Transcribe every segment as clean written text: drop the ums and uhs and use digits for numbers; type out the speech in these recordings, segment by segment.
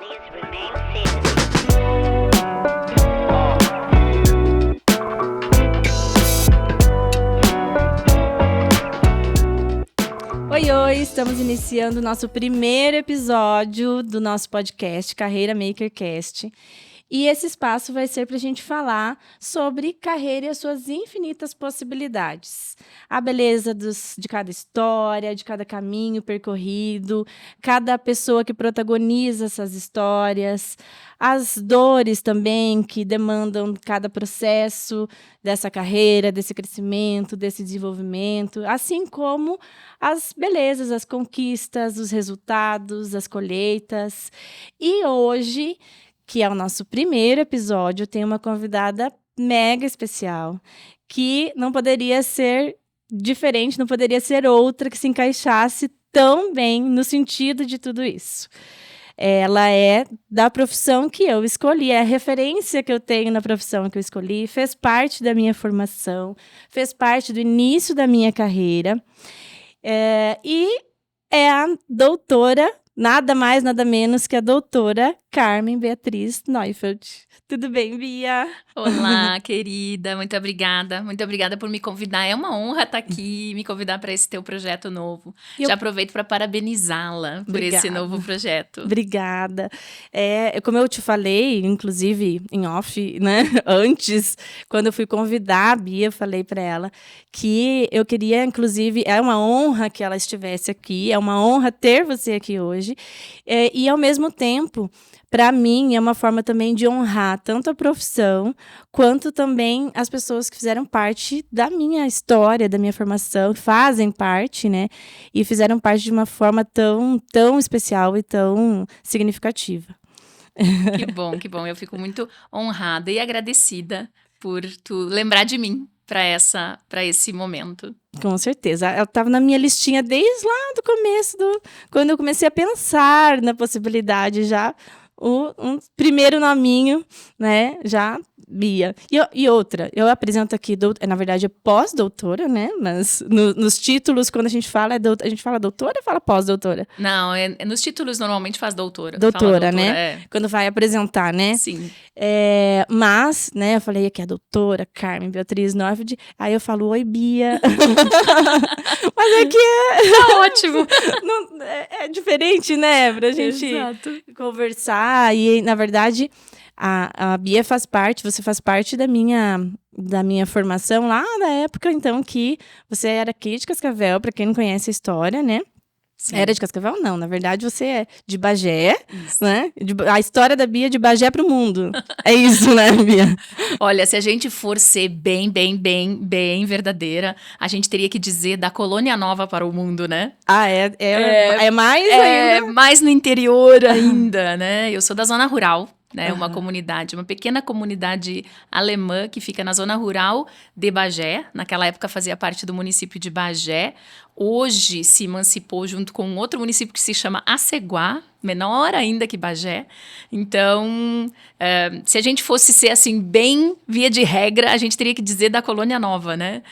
Oi, estamos iniciando o nosso primeiro episódio do nosso podcast Carreira Makercast. E esse espaço vai ser para a gente falar sobre carreira e as suas infinitas possibilidades. A beleza de cada história, de cada caminho percorrido, cada pessoa que protagoniza essas histórias, as dores também que demandam cada processo dessa carreira, desse crescimento, desse desenvolvimento, assim como as belezas, as conquistas, os resultados, as colheitas. E hoje, que é o nosso primeiro episódio, tem uma convidada mega especial, que não poderia ser diferente, não poderia ser outra que se encaixasse tão bem no sentido de tudo isso. Ela é da profissão que eu escolhi, é a referência que eu tenho na profissão que eu escolhi, fez parte da minha formação, fez parte do início da minha carreira, e é a doutora, nada mais, nada menos que a doutora Carmen Beatriz Neufeld. Tudo bem, Bia? Olá, querida, muito obrigada. Muito obrigada por me convidar. É uma honra estar aqui e me convidar para esse teu projeto novo. Já aproveito para parabenizá-la por esse novo projeto. Obrigada. Como eu te falei, inclusive em off, né? Antes, quando eu fui convidar a Bia, eu falei para ela que eu queria, inclusive, é uma honra que ela estivesse aqui, é uma honra ter você aqui hoje. E, ao mesmo tempo, para mim, é uma forma também de honrar tanto a profissão, quanto também as pessoas que fizeram parte da minha história, da minha formação, que fazem parte, né? E fizeram parte de uma forma tão, tão especial e tão significativa. Que bom. Eu fico muito honrada e agradecida por tu lembrar de mim para esse momento. Com certeza. Ela estava na minha listinha desde lá do começo, quando eu comecei a pensar na possibilidade já. Um primeiro nominho, né, já Bia. E outra, eu apresento aqui, na verdade é pós-doutora, né, mas nos títulos, quando a gente fala, a gente fala doutora ou fala pós-doutora? Não, nos títulos normalmente faz doutora. Doutora, né? Quando vai apresentar, né? Sim. Mas, né, eu falei aqui a doutora Carmen Beatriz Neufeld, aí eu falo, oi, Bia. Mas é que tá ótimo. É diferente, né, pra gente conversar. E, na verdade, a Bia você faz parte da minha formação lá na época, então, que você era aqui de Cascavel, para quem não conhece a história, né? Sim. Era de Cascavel? Não, na verdade você é de Bagé, isso. Né? A história da Bia de Bagé pro mundo. É isso, né, Bia? Olha, se a gente for ser bem verdadeira, a gente teria que dizer da Colônia Nova para o mundo, né? É mais ainda? É mais no interior ainda, né? Eu sou da zona rural. Né, uma comunidade, uma pequena comunidade alemã que fica na zona rural de Bagé. Naquela época fazia parte do município de Bagé. Hoje se emancipou junto com um outro município que se chama Aceguá, menor ainda que Bagé. Então, se a gente fosse ser assim, bem via de regra, a gente teria que dizer da Colônia Nova, né?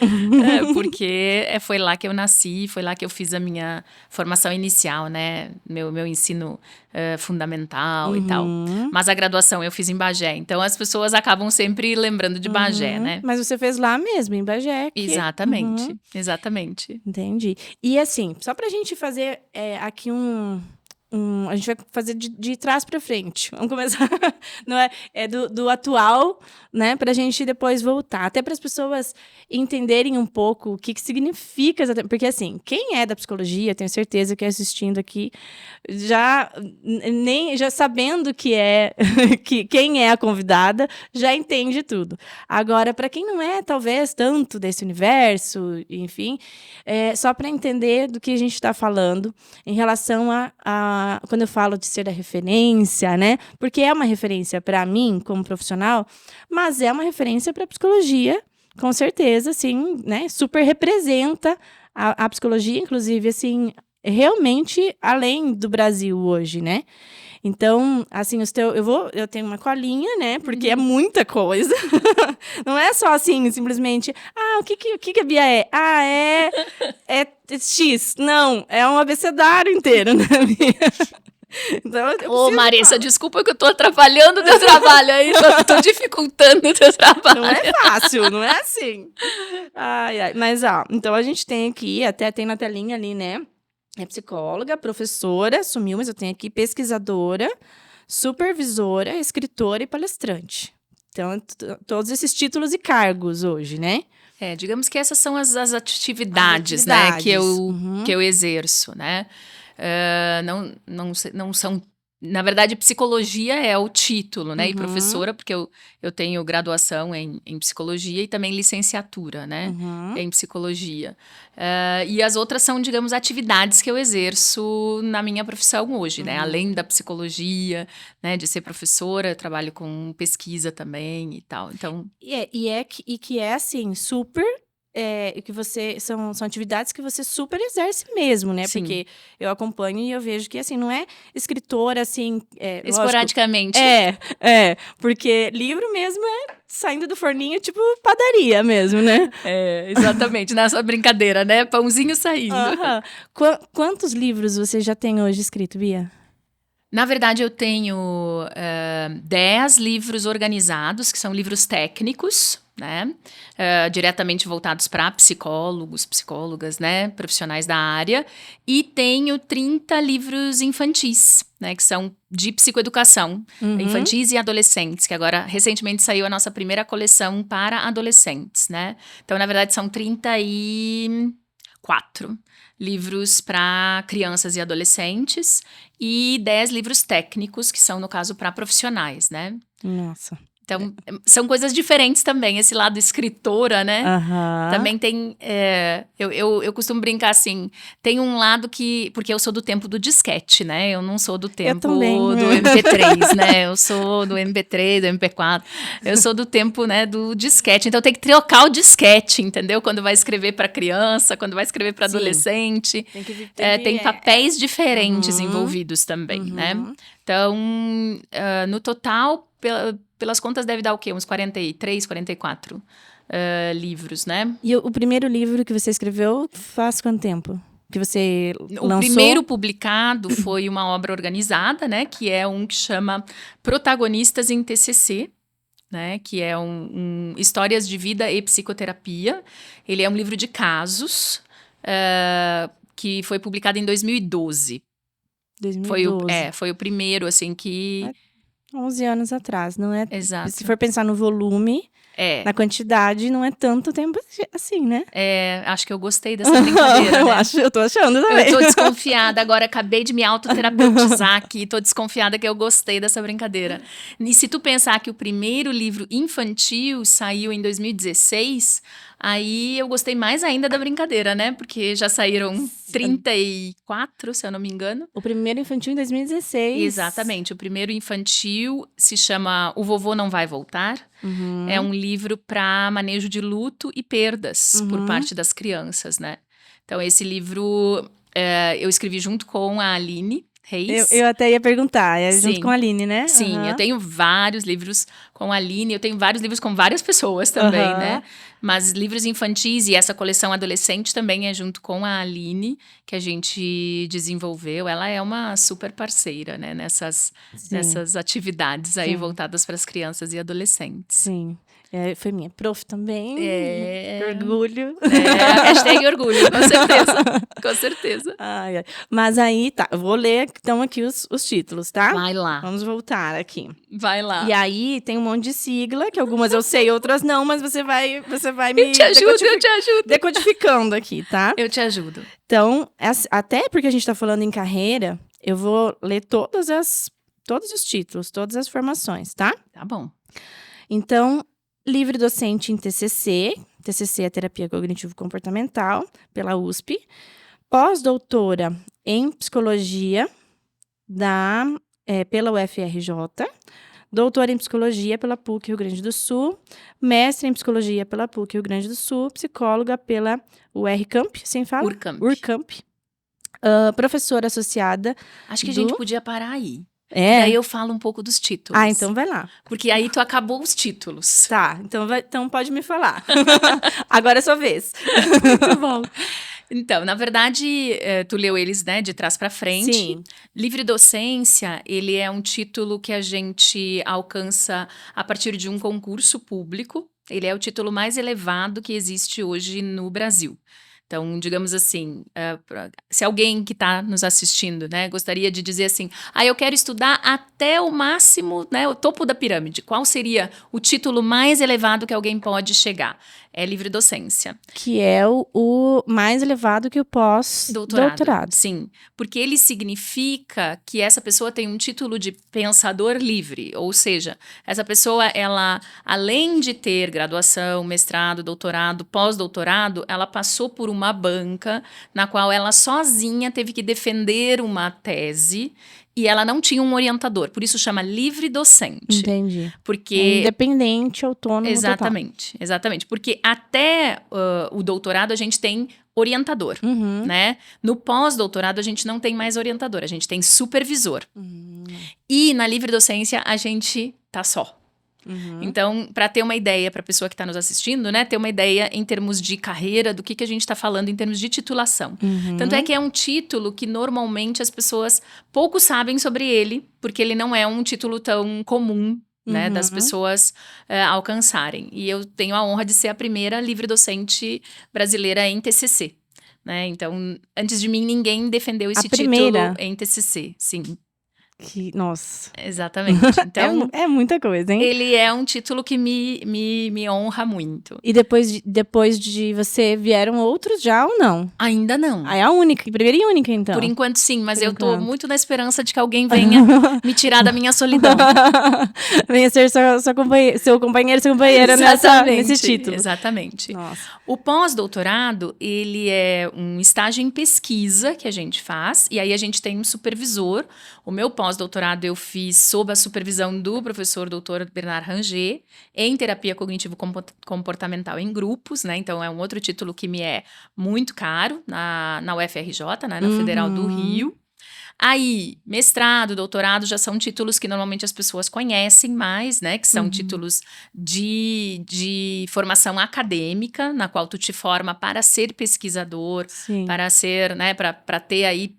Porque foi lá que eu nasci, foi lá que eu fiz a minha formação inicial, né? Meu ensino fundamental e tal. Mas a graduação eu fiz em Bagé. Então, as pessoas acabam sempre lembrando de Bagé, né? Mas você fez lá mesmo, em Bagé. Exatamente, exatamente. Entendi. E assim, só pra gente fazer aqui a gente vai fazer de trás para frente. Vamos começar, não do atual, né, para a gente depois voltar. Até para as pessoas entenderem um pouco o que significa exatamente. Porque, assim, quem é da psicologia, tenho certeza que assistindo aqui, já sabendo quem é a convidada, já entende tudo. Agora, para quem não é, talvez, tanto desse universo, enfim, só para entender do que a gente está falando em relação quando eu falo de ser a referência, né? Porque é uma referência para mim, como profissional, mas é uma referência para a psicologia, com certeza, assim, né? Super representa a psicologia, inclusive, assim, realmente além do Brasil hoje, né? Então, assim, eu tenho uma colinha, né? Porque é muita coisa. Não é só assim, simplesmente, o que a Bia é? É X. Não, é um abecedário inteiro, né, Bia? Então, eu Ô, preciso Marissa, falar. desculpa que eu tô atrapalhando o teu trabalho aí, tô dificultando o teu trabalho. Não é fácil, não é assim. Ai, ai. Mas, ó, então a gente tem aqui, até tem na telinha ali, né? É psicóloga, professora, sumiu, mas eu tenho aqui pesquisadora, supervisora, escritora e palestrante. Então, todos esses títulos e cargos hoje, né? Digamos que essas são as atividades, né, que Uhum. eu exerço, né? Não são. Na verdade, psicologia é o título, né? E Uhum. professora, porque eu tenho graduação em psicologia e também licenciatura, né? Uhum. Em psicologia. E as outras são, digamos, atividades que eu exerço na minha profissão hoje, né? Além da psicologia, né? De ser professora, eu trabalho com pesquisa também e tal. Então, Que é assim, super. Que você são atividades que você super exerce mesmo, né? sim. Porque eu acompanho e eu vejo que assim, não é escritora assim. Lógico, Esporadicamente. Porque livro mesmo é saindo do forninho, tipo padaria mesmo, né? Exatamente, nessa brincadeira, né? Pãozinho saindo. Aham. Quantos livros você já tem hoje escrito, Bia? Na verdade, eu tenho 10 livros organizados, que são livros técnicos, né? Diretamente voltados para psicólogos, psicólogas, né? Profissionais da área. E tenho 30 livros infantis, né? Que são de psicoeducação, infantis e adolescentes, que agora, recentemente, saiu a nossa primeira coleção para adolescentes, né? Então, na verdade, são 34 livros para crianças e adolescentes e 10 livros técnicos, que são, no caso, para profissionais, né? Nossa. Então, são coisas diferentes também. Esse lado escritora, né? Aham. Também tem... eu costumo brincar assim, tem um lado que... Porque eu sou do tempo do disquete, né? Eu não sou do tempo também. do MP3, né? Eu sou do MP3, do MP4. Eu sou do tempo, né, do disquete. Então, tem que trocar o disquete, entendeu? Quando vai escrever para criança, quando vai escrever para Sim. adolescente. Tem papéis diferentes envolvidos também, né? Então, no total... Pelas contas, deve dar o quê? Uns 43, 44 livros, né? E o primeiro livro que você escreveu faz quanto tempo? Que você lançou? O primeiro publicado foi uma obra organizada, né? Que é um que chama Protagonistas em TCC, né? Que é Histórias de Vida e Psicoterapia. Ele é um livro de casos que foi publicado em 2012. 2012. Foi o primeiro, assim, que... 11 anos atrás, não é? Exato. Se for pensar no volume, na quantidade, não é tanto tempo assim, né? Acho que eu gostei dessa brincadeira, né? Eu tô achando também. Eu tô desconfiada, agora acabei de me autoterapeutizar aqui, tô desconfiada que eu gostei dessa brincadeira. E se tu pensar que o primeiro livro infantil saiu em 2016, aí eu gostei mais ainda da brincadeira, né? Porque já saíram 34, se eu não me engano. O primeiro infantil em 2016. Exatamente, o primeiro infantil se chama O Vovô Não Vai Voltar. É um livro para manejo de luto e perdas por parte das crianças, né? Então, esse livro eu escrevi junto com a Aline Reis. Eu até ia perguntar, junto com a Aline, né? Sim, eu tenho vários livros com a Aline, eu tenho vários livros com várias pessoas também, né? Mas livros infantis e essa coleção adolescente também é junto com a Aline, que a gente desenvolveu. Ela é uma super parceira, né? Nessas atividades aí voltadas para as crianças e adolescentes. Sim. Foi minha prof também. Que orgulho. Hashtag orgulho, com certeza. Com certeza. Mas aí, tá. Eu vou ler, então, aqui os títulos, tá? Vai lá. Vamos voltar aqui. Vai lá. E aí, tem um monte de sigla, que algumas eu sei, outras não, mas você vai me... Eu te ajudo. Decodificando aqui, tá? Eu te ajudo. Então, até porque a gente tá falando em carreira, eu vou ler todos os títulos, todas as formações, tá? Tá bom. Então, livre docente em TCC. TCC é Terapia Cognitivo-Comportamental, pela USP. Pós-doutora em Psicologia, pela UFRJ. Doutora em Psicologia pela PUC Rio Grande do Sul. Mestre em Psicologia pela PUC Rio Grande do Sul. Psicóloga pela URCamp, sem falar? URCamp. Professora associada. Acho que a gente podia parar aí. E daí eu falo um pouco dos títulos. Então vai lá. Porque aí tu acabou os títulos. Tá, então pode me falar. Agora é sua vez. Muito bom. Então, na verdade, tu leu eles, né, de trás para frente. Sim. Livre docência, ele é um título que a gente alcança a partir de um concurso público. Ele é o título mais elevado que existe hoje no Brasil. Então, digamos assim, se alguém que está nos assistindo, né, gostaria de dizer assim, eu quero estudar até o máximo, né, o topo da pirâmide. Qual seria o título mais elevado que alguém pode chegar? É livre docência. Que é o mais elevado que o pós-doutorado. Sim, porque ele significa que essa pessoa tem um título de pensador livre, ou seja, essa pessoa, ela, além de ter graduação, mestrado, doutorado, pós-doutorado, ela passou por uma banca na qual ela sozinha teve que defender uma tese e ela não tinha um orientador, por isso chama livre docente. Entendi. Porque Independente, autônomo, exatamente, exatamente. Porque até o doutorado a gente tem orientador, né? No pós-doutorado a gente não tem mais orientador, a gente tem supervisor. E na livre docência a gente tá só. Então, para ter uma ideia, para a pessoa que está nos assistindo, né, ter uma ideia em termos de carreira, do que a gente está falando em termos de titulação. Tanto é que é um título que normalmente as pessoas pouco sabem sobre ele, porque ele não é um título tão comum, né, das pessoas alcançarem. E eu tenho a honra de ser a primeira livre docente brasileira em TCC. Né? Então, antes de mim, ninguém defendeu esse título em TCC, sim. Nossa. Exatamente. Então, é muita coisa, hein? Ele é um título que me honra muito. E depois de você, vieram outros já ou não? Ainda não. É a única, primeira e única, então. Por enquanto, sim, mas eu tô muito na esperança de que alguém venha me tirar da minha solidão. Venha ser seu companheiro, sua companheira nesse título. Exatamente. Nossa. O pós-doutorado, ele é um estágio em pesquisa que a gente faz, e aí a gente tem um supervisor. O meu pós-doutorado eu fiz sob a supervisão do professor doutor Bernard Ranger, em terapia cognitivo-comportamental em grupos, né? Então, é um outro título que me é muito caro na UFRJ, né? Na Federal do Rio. Aí, mestrado, doutorado já são títulos que normalmente as pessoas conhecem mais, né? Que são títulos de formação acadêmica, na qual tu te forma para ser pesquisador, para ser, né? Para ter aí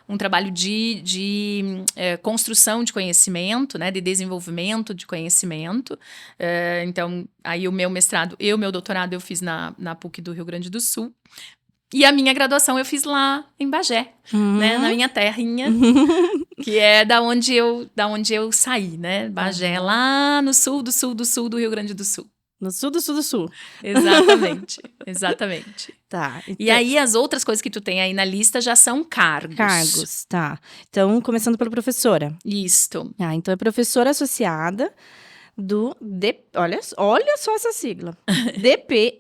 um trabalho de construção de conhecimento, né, de desenvolvimento de conhecimento. Então, aí o meu mestrado e o meu doutorado eu fiz na PUC do Rio Grande do Sul. E a minha graduação eu fiz lá em Bagé, né, na minha terrinha, que é da onde eu saí, né? Bagé, lá no sul do Rio Grande do Sul. No sul do sul do sul. Exatamente, exatamente. Tá. Então, e aí, as outras coisas que tu tem aí na lista já são cargos. Cargos, tá. Então, começando pela professora. Isto. Então, é professora associada do... Olha só essa sigla. DPFFCLRP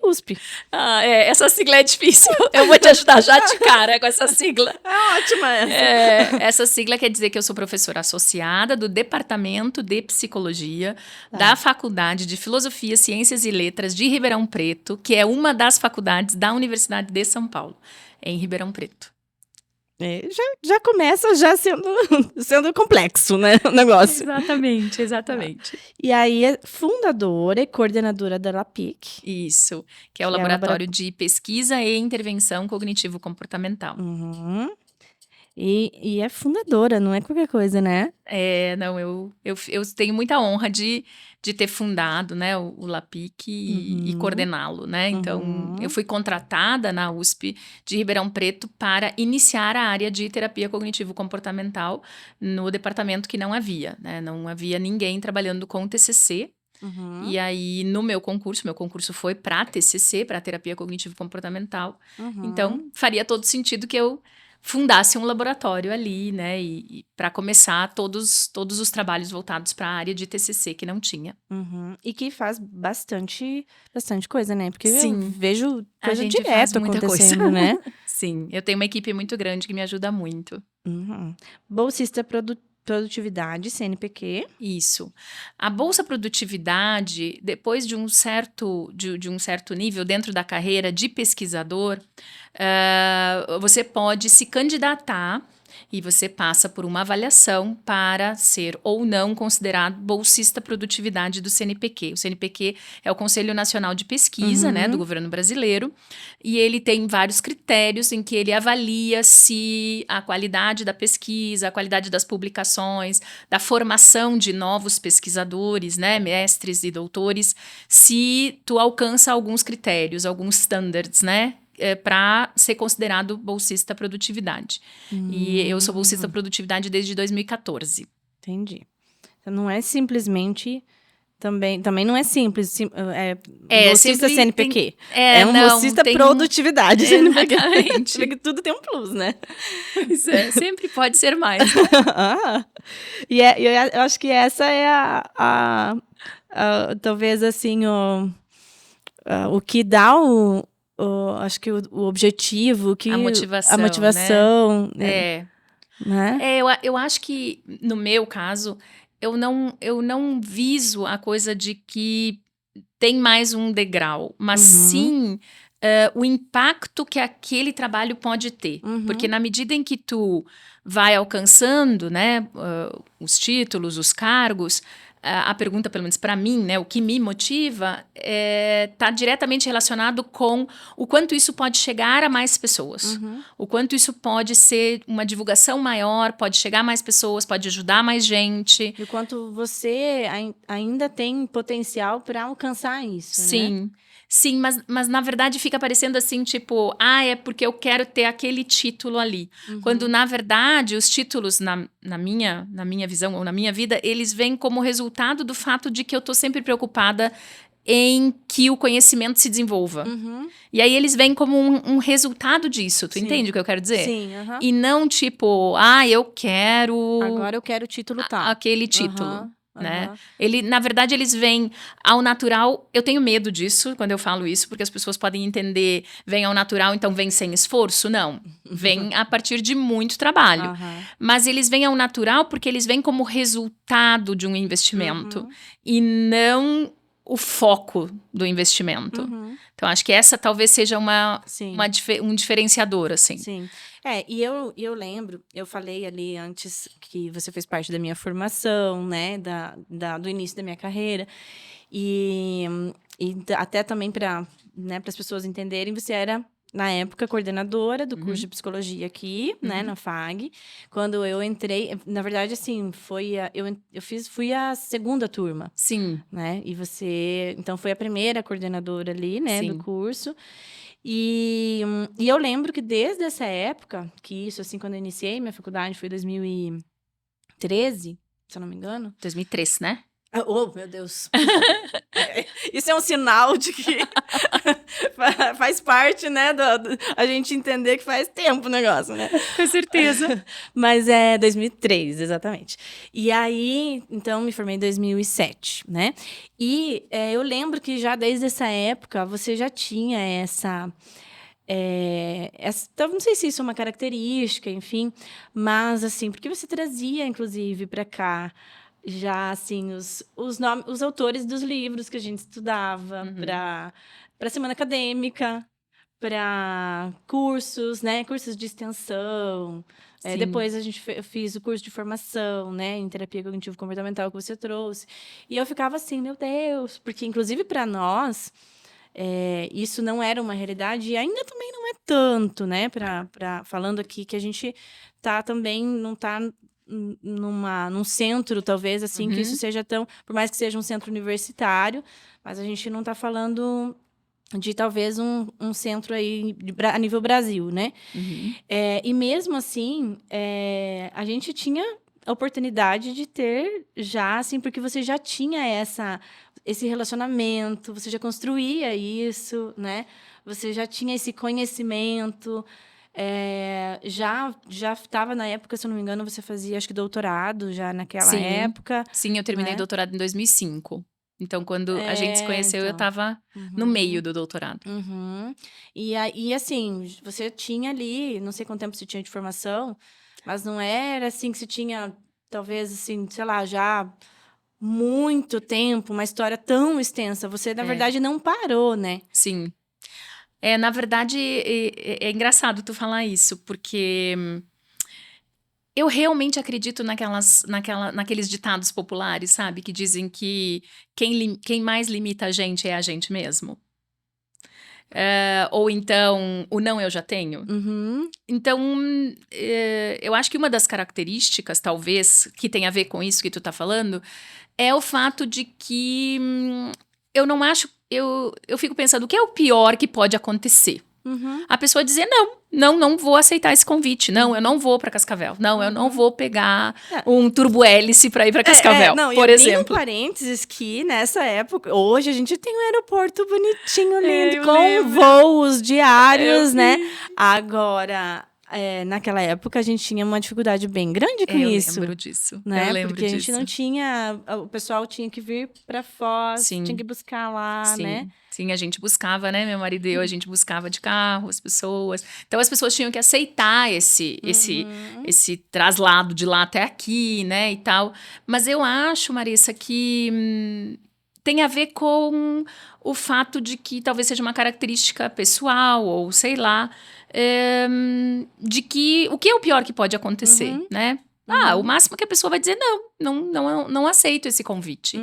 USP. Essa sigla é difícil. Eu vou te ajudar já de cara com essa sigla. É ótima essa. Essa sigla quer dizer que eu sou professora associada do Departamento de Psicologia da Faculdade de Filosofia, Ciências e Letras de Ribeirão Preto, que é uma das faculdades da Universidade de São Paulo, em Ribeirão Preto. Já começa sendo complexo, né, o negócio. Exatamente. E aí, é fundadora e coordenadora da LAPIC. Isso, que é o Laboratório de Pesquisa e Intervenção Cognitivo-Comportamental. E é fundadora, não é qualquer coisa, né? Não, eu tenho muita honra de ter fundado, né, o LAPIC e coordená-lo, né? Então, eu fui contratada na USP de Ribeirão Preto para iniciar a área de terapia cognitivo-comportamental no departamento que não havia, né? Não havia ninguém trabalhando com TCC. E aí, no meu concurso foi para TCC, para terapia cognitivo-comportamental. Então, faria todo sentido que eu fundasse um laboratório ali, né, e para começar todos os trabalhos voltados para a área de TCC que não tinha. E que faz bastante coisa, né? Porque Sim, eu vejo coisa direto direto acontecendo, né? Sim, eu tenho uma equipe muito grande que me ajuda muito. Bolsista Produtividade, CNPq. Isso. A Bolsa Produtividade, depois de um certo nível dentro da carreira de pesquisador, você pode se candidatar E você passa por uma avaliação para ser ou não considerado bolsista produtividade do CNPq. O CNPq é o Conselho Nacional de Pesquisa, né, do governo brasileiro, e ele tem vários critérios em que ele avalia se a qualidade da pesquisa, a qualidade das publicações, da formação de novos pesquisadores, né, mestres e doutores, se tu alcança alguns critérios, alguns standards, né, para ser considerado bolsista produtividade. E eu sou bolsista produtividade desde 2014. Entendi. Então, não é simplesmente... Também não é simples. Bolsista CNPq. Bolsista produtividade. Exatamente. Porque tudo tem um plus, né? Pois é, sempre pode ser mais. Eu acho que essa é talvez assim, o que dá acho que o objetivo, a motivação, né? Eu acho que, no meu caso, eu não viso a coisa de que tem mais um degrau, mas sim o impacto que aquele trabalho pode ter. Porque na medida em que tu vai alcançando, né, os títulos, os cargos, a pergunta, pelo menos para mim, né, o que me motiva está diretamente relacionado com o quanto isso pode chegar a mais pessoas. O quanto isso pode ser uma divulgação maior, pode chegar a mais pessoas, pode ajudar mais gente. E o quanto você ainda tem potencial para alcançar isso, Sim. né? Sim, mas na verdade fica parecendo assim, tipo, é porque eu quero ter aquele título ali. Quando, na verdade, os títulos, na minha visão ou na minha vida, eles vêm como resultado do fato de que eu tô sempre preocupada em que o conhecimento se desenvolva. E aí eles vêm como um resultado disso. Tu entende o que eu quero dizer? Sim. E não tipo, eu quero... Agora eu quero o título tal. Aquele título. Né? Na verdade, eles vêm ao natural. Eu tenho medo disso quando eu falo isso, porque as pessoas podem entender, vem ao natural, então vem sem esforço. Não, vem a partir de muito trabalho. Mas eles vêm ao natural porque eles vêm como resultado de um investimento e não o foco do investimento. Então, acho que essa talvez seja um diferenciador, assim. Sim. E eu lembro, eu falei ali antes que você fez parte da minha formação, né, do início da minha carreira, e até também para, né, as pessoas entenderem, você era, na época, coordenadora do curso de psicologia aqui, né, na FAG. Quando eu entrei, na verdade, assim, fui a segunda turma. Sim. Né, e você, então, foi a primeira coordenadora ali, né, do curso. E eu lembro que desde essa época, que isso, assim, quando eu iniciei minha faculdade, foi 2013, se eu não me engano. 2003, né? Oh, meu Deus. Isso é um sinal de que faz parte, né, a gente entender que faz tempo o negócio, né? Com certeza. Mas é 2003, exatamente. E aí, então, me formei em 2007, né? E eu lembro que já desde essa época, você já tinha essa então, não sei se isso é uma característica, enfim, mas, assim, porque você trazia, inclusive, para cá, já, assim, os autores dos livros que a gente estudava para a semana acadêmica, para cursos, né? Cursos de extensão. Depois eu fiz o curso de formação, né? Em terapia cognitivo-comportamental que você trouxe. E eu ficava assim, meu Deus, porque, inclusive, para nós, isso não era uma realidade e ainda também não é tanto, né? Falando aqui que a gente também não está num centro, talvez, assim, que isso seja tão... Por mais que seja um centro universitário, mas a gente não está falando de, talvez, um centro aí a nível Brasil, né? E mesmo assim, a gente tinha a oportunidade de ter já, assim, porque você já tinha esse relacionamento, você já construía isso, né? Você já tinha esse conhecimento... já estava na época, se eu não me engano, você fazia, acho que, doutorado já naquela época. Sim, eu terminei o doutorado em 2005. Então, quando a gente se conheceu, eu estava no meio do doutorado. E, assim, você tinha ali, não sei quanto tempo você tinha de formação, mas não era assim que você tinha, talvez, assim, sei lá, já muito tempo, uma história tão extensa. Você, na verdade, não parou, né? Sim. Na verdade, é engraçado tu falar isso, porque Eu realmente acredito naqueles ditados populares, sabe? Que dizem que quem mais limita a gente é a gente mesmo. Ou então, o não eu já tenho. Uhum. Então, eu acho que uma das características, talvez, que tem a ver com isso que tu tá falando, é o fato de que eu não acho... Eu fico pensando, o que é o pior que pode acontecer? Uhum. A pessoa dizer, não vou aceitar esse convite. Não, eu não vou para Cascavel. Não, eu não vou pegar um turbo-hélice para ir para Cascavel, por exemplo. Um parênteses que nessa época, hoje a gente tem um aeroporto bonitinho, lindo, eu com lembro. voos diários, né? Agora, naquela época a gente tinha uma dificuldade bem grande com isso. Eu lembro disso. Né? Eu lembro Porque disso. a gente não tinha... O pessoal tinha que vir para Foz, Sim. tinha que buscar lá, Sim. né? Sim, a gente buscava, né? Meu marido e eu, a gente buscava de carro as pessoas. Então, as pessoas tinham que aceitar esse traslado de lá até aqui, né? E tal. Mas eu acho, Marissa, que tem a ver com o fato de que talvez seja uma característica pessoal, ou sei lá, de que o que é o pior que pode acontecer, né? O máximo que a pessoa vai dizer, não aceito esse convite.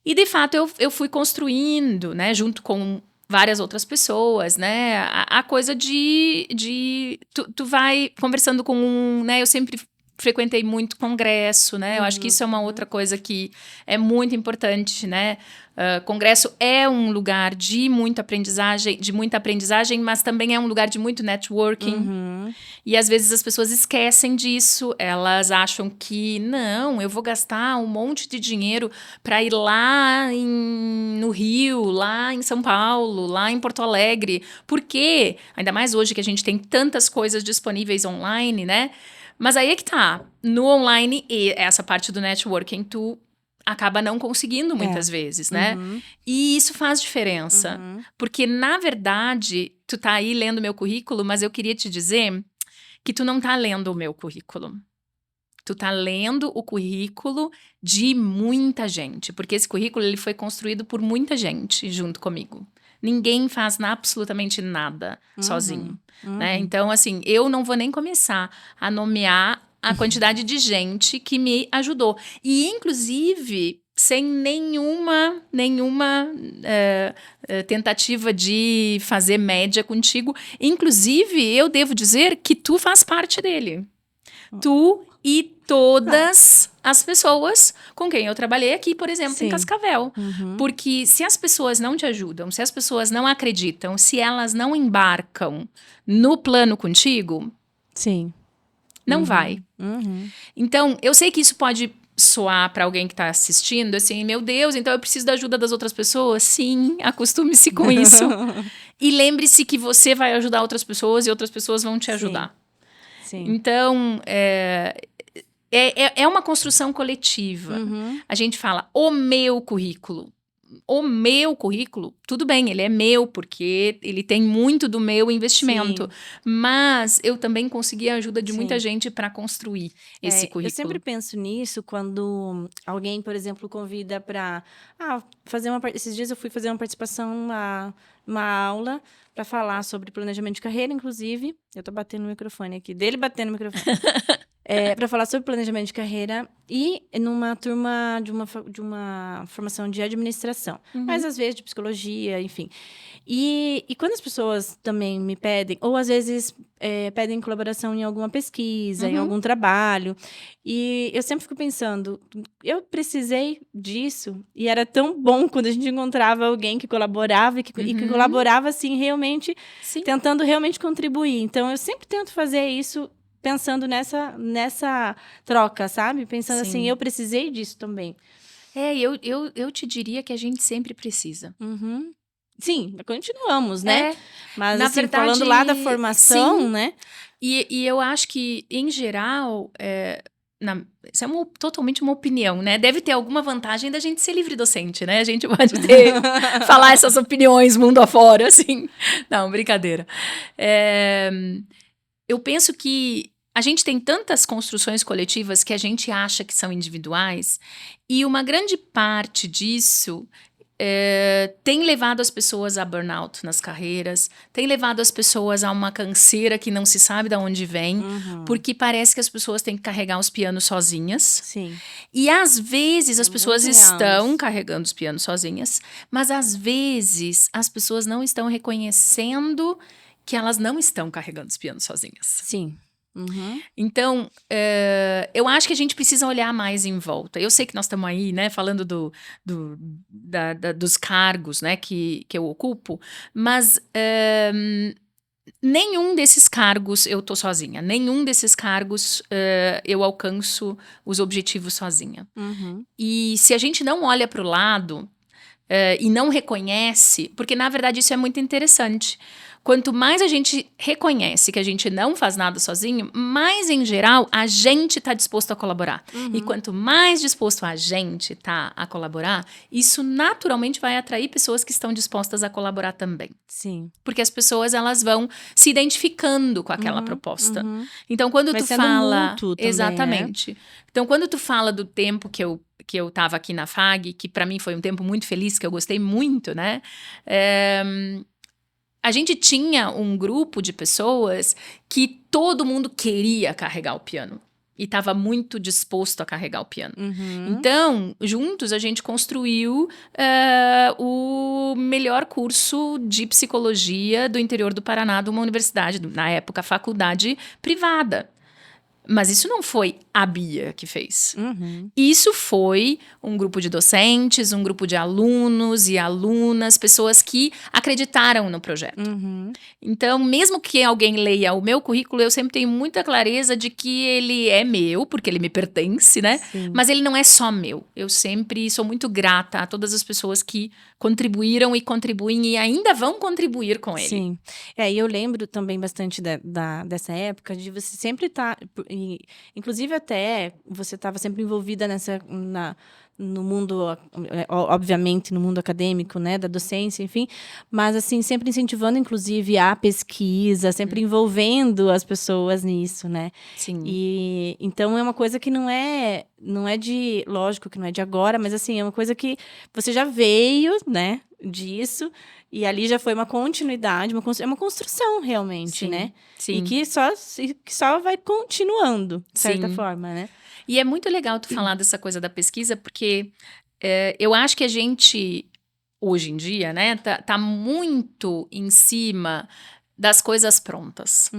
E, de fato, eu fui construindo, né, junto com várias outras pessoas, né, a coisa de tu vai conversando com né, eu sempre frequentei muito congresso, né, eu acho que isso é uma outra coisa que é muito importante, né, congresso é um lugar de muita aprendizagem, mas também é um lugar de muito networking. E às vezes as pessoas esquecem disso, elas acham que, não, eu vou gastar um monte de dinheiro para ir lá no Rio, lá em São Paulo, lá em Porto Alegre. Por quê? Ainda mais hoje que a gente tem tantas coisas disponíveis online, né? Mas aí é que tá, no online, e essa parte do networking, tu acaba não conseguindo muitas vezes, né? E isso faz diferença. Porque, na verdade, tu tá aí lendo meu currículo, mas eu queria te dizer que tu não tá lendo o meu currículo. Tu tá lendo o currículo de muita gente. Porque esse currículo ele foi construído por muita gente junto comigo. Ninguém faz absolutamente nada sozinho. Né? Então, assim, eu não vou nem começar a nomear a quantidade de gente que me ajudou. E, inclusive, sem nenhuma tentativa de fazer média contigo. Inclusive, eu devo dizer que tu faz parte dele. Tu e todas as pessoas com quem eu trabalhei aqui, por exemplo, em Cascavel. Porque se as pessoas não te ajudam, se as pessoas não acreditam, se elas não embarcam no plano contigo, não vai. Então, eu sei que isso pode soar para alguém que está assistindo, assim, meu Deus, então eu preciso da ajuda das outras pessoas? Sim, acostume-se com isso. E lembre-se que você vai ajudar outras pessoas e outras pessoas vão te ajudar. Então, é uma construção coletiva. A gente fala, o meu currículo. O meu currículo, tudo bem, ele é meu, porque ele tem muito do meu investimento. Mas eu também consegui a ajuda de muita gente para construir esse currículo. Eu sempre penso nisso quando alguém, por exemplo, convida para fazer esses dias eu fui fazer uma participação, uma aula para falar sobre planejamento de carreira, inclusive. Eu tô batendo no microfone aqui, dele batendo no microfone. Para falar sobre planejamento de carreira e numa turma de uma formação de administração. Mas, às vezes, de psicologia, enfim. E quando as pessoas também me pedem, ou às vezes pedem colaboração em alguma pesquisa, em algum trabalho, e eu sempre fico pensando, eu precisei disso, e era tão bom quando a gente encontrava alguém que colaborava e que colaborava, assim, realmente, tentando realmente contribuir. Então, eu sempre tento fazer isso pensando nessa troca, sabe? Pensando assim, eu precisei disso também. Eu te diria que a gente sempre precisa. Sim, continuamos, né? Mas, na assim, verdade, falando lá da formação, né? E eu acho que, em geral, isso é totalmente uma opinião, né? Deve ter alguma vantagem da gente ser livre docente, né? A gente pode falar essas opiniões mundo afora, assim. Não, brincadeira. Eu penso que a gente tem tantas construções coletivas que a gente acha que são individuais, e uma grande parte disso tem levado as pessoas a burnout nas carreiras, tem levado as pessoas a uma canseira que não se sabe de onde vem, porque parece que as pessoas têm que carregar os pianos sozinhas. Sim. E às vezes as pessoas muito real estão isso. carregando os pianos sozinhas, mas às vezes as pessoas não estão reconhecendo que elas não estão carregando os pianos sozinhas. Sim. Uhum. Então, eu acho que a gente precisa olhar mais em volta. Eu sei que nós estamos aí, né, falando dos cargos, né, que eu ocupo, mas nenhum desses cargos eu tô sozinha. Nenhum desses cargos eu alcanço os objetivos sozinha. Uhum. E se a gente não olha para o lado e não reconhece, porque na verdade isso é muito interessante. Quanto mais a gente reconhece que a gente não faz nada sozinho, mais em geral a gente está disposto a colaborar. E quanto mais disposto a gente tá a colaborar, isso naturalmente vai atrair pessoas que estão dispostas a colaborar também. Sim. Porque as pessoas elas vão se identificando com aquela proposta. Então quando Vai tu sendo fala, mútuo também, exatamente. Então quando tu fala do tempo que eu tava aqui na FAG, que para mim foi um tempo muito feliz, que eu gostei muito, né? A gente tinha um grupo de pessoas que todo mundo queria carregar o piano. E estava muito disposto a carregar o piano. Então, juntos, a gente construiu o melhor curso de psicologia do interior do Paraná, de uma universidade, na época, faculdade privada. Mas isso não foi a Bia que fez. Isso foi um grupo de docentes, um grupo de alunos e alunas, pessoas que acreditaram no projeto. Então, mesmo que alguém leia o meu currículo, eu sempre tenho muita clareza de que ele é meu, porque ele me pertence, né? Sim. Mas ele não é só meu. Eu sempre sou muito grata a todas as pessoas que contribuíram e contribuem e ainda vão contribuir com ele. Sim. E eu lembro também bastante dessa época de você sempre estar... inclusive até você estava sempre envolvida no mundo, obviamente, no mundo acadêmico, né, da docência, enfim, mas assim, sempre incentivando, inclusive, a pesquisa, sempre envolvendo as pessoas nisso, né? Sim. E então é uma coisa que não é de, lógico que não é de agora, mas assim, é uma coisa que você já veio, né, disso, e ali já foi uma continuidade, é uma construção realmente, Sim, né? sim. E que só vai continuando, de certa Sim. forma, né? E é muito legal tu falar dessa coisa da pesquisa, porque eu acho que a gente, hoje em dia, né, tá muito em cima das coisas prontas.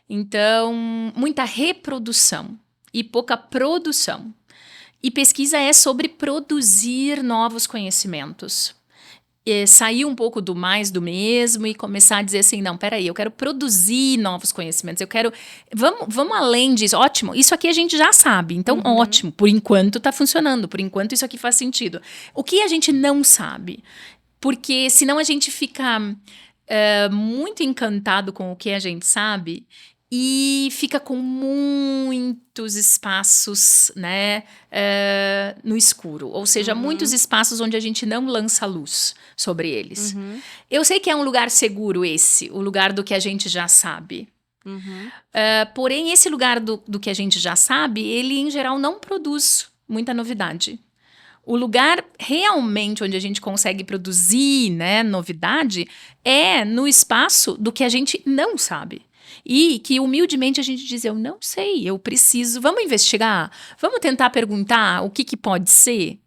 Então, muita reprodução e pouca produção. E pesquisa é sobre produzir novos conhecimentos. Sair um pouco do mais do mesmo e começar a dizer assim, não, peraí, eu quero produzir novos conhecimentos, eu quero... Vamos além disso, ótimo, isso aqui a gente já sabe, então ótimo, por enquanto tá funcionando, por enquanto isso aqui faz sentido. O que a gente não sabe? Porque senão a gente fica muito encantado com o que a gente sabe e fica com muitos espaços, né, no escuro. Ou seja, muitos espaços onde a gente não lança luz sobre eles. Eu sei que é um lugar seguro esse, o lugar do que a gente já sabe. Porém, esse lugar do que a gente já sabe, ele, em geral, não produz muita novidade. O lugar realmente onde a gente consegue produzir, né, novidade é no espaço do que a gente não sabe. E que humildemente a gente diz, eu não sei, eu preciso, vamos investigar, vamos tentar perguntar o que pode ser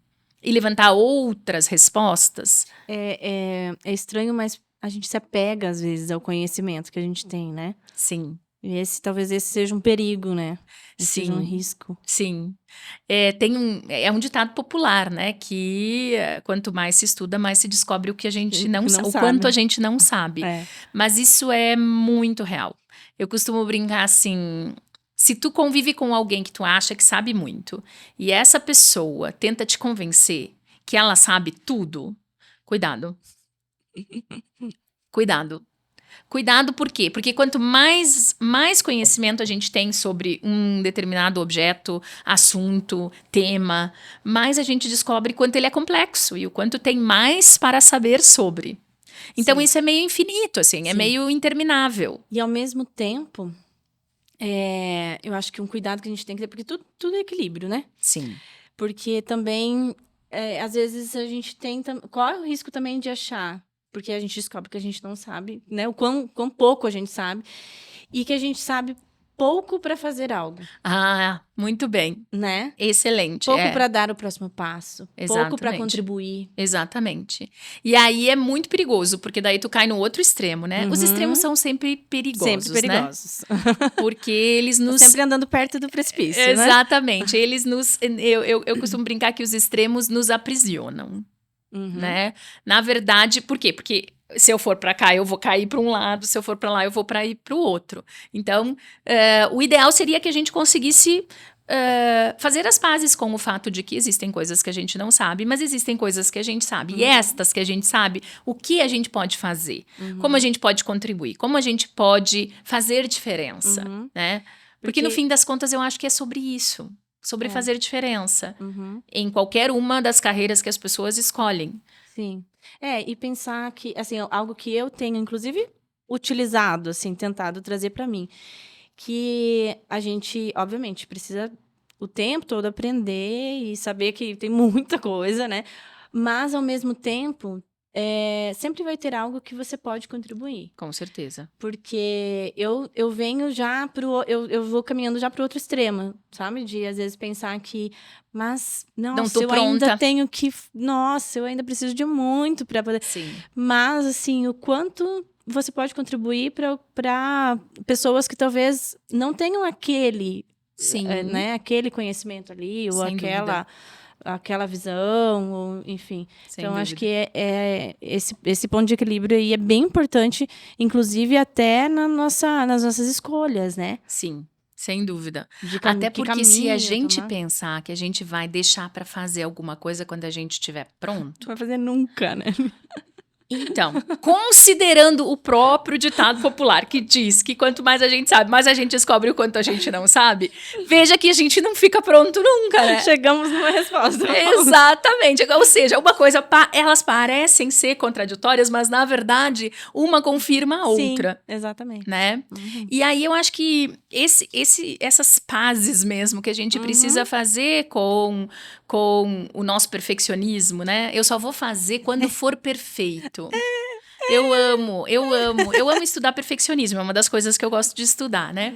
e levantar outras respostas. É estranho, mas a gente se apega às vezes ao conhecimento que a gente tem, né? Sim. E talvez esse seja um perigo, né? Seja um risco. Sim. É um ditado popular, né? Que quanto mais se estuda, mais se descobre o que a gente não sabe. O quanto a gente não sabe. Mas isso é muito real. Eu costumo brincar assim... Se tu convive com alguém que tu acha que sabe muito, e essa pessoa tenta te convencer que ela sabe tudo, cuidado. Cuidado. Cuidado por quê? Porque quanto mais conhecimento a gente tem sobre um determinado objeto, assunto, tema, mais a gente descobre quanto ele é complexo e o quanto tem mais para saber sobre. Então, isso é meio infinito, assim, é meio interminável. E, ao mesmo tempo, eu acho que um cuidado que a gente tem que ter, porque tudo é equilíbrio, né? Sim. Porque também às vezes a gente tenta... Qual é o risco também de achar? Porque a gente descobre que a gente não sabe, né? O quão pouco a gente sabe. E que a gente sabe pouco para fazer algo, Ah, muito bem. né? Excelente. Pouco para dar o próximo passo. Pouco para Exatamente. contribuir. Exatamente. E aí é muito perigoso, porque daí tu cai no outro extremo, né? Os extremos são sempre perigosos, Sempre perigosos. né? Porque eles nos... Sempre andando perto do precipício, né? Exatamente. Eles nos... Eu costumo brincar que os extremos nos aprisionam, né? Na verdade, por quê? Porque se eu for para cá, eu vou cair para um lado, se eu for para lá, eu vou para ir para o outro. Então, o ideal seria que a gente conseguisse fazer as pazes com o fato de que existem coisas que a gente não sabe, mas existem coisas que a gente sabe. E estas que a gente sabe, o que a gente pode fazer? Como a gente pode contribuir? Como a gente pode fazer diferença, né? Porque no fim das contas, eu acho que é sobre isso. Sobre fazer diferença em qualquer uma das carreiras que as pessoas escolhem. Sim. E pensar que, assim, algo que eu tenho, inclusive, utilizado, assim, tentado trazer para mim, que a gente, obviamente, precisa o tempo todo aprender e saber que tem muita coisa, né? Mas, ao mesmo tempo, sempre vai ter algo que você pode contribuir. Com certeza. Porque eu venho já eu vou caminhando já para o outro extremo, sabe? De, às vezes, pensar que... Mas, nossa, eu ainda tenho que... Nossa, eu ainda preciso de muito para poder... Sim. Mas, assim, o quanto você pode contribuir para pessoas que talvez não tenham aquele... Sim. Né? Aquele conhecimento ali, ou Sem dúvida. aquela visão, ou, enfim. Sem então, dúvida. acho que esse ponto de equilíbrio aí é bem importante, inclusive até nas nossas escolhas, né? Sim, sem dúvida. Até porque se a gente pensar que a gente vai deixar para fazer alguma coisa quando a gente estiver pronto... Não vai fazer nunca, né? Então, considerando o próprio ditado popular que diz que quanto mais a gente sabe, mais a gente descobre o quanto a gente não sabe, veja que a gente não fica pronto nunca, né? Chegamos numa resposta. Exatamente. Ou seja, uma coisa, elas parecem ser contraditórias, mas na verdade, uma confirma a outra. Sim, exatamente. Né? E aí eu acho que essas pazes mesmo que a gente precisa fazer com o nosso perfeccionismo, né? Eu só vou fazer quando for perfeito. Eu amo estudar perfeccionismo, é uma das coisas que eu gosto de estudar, né?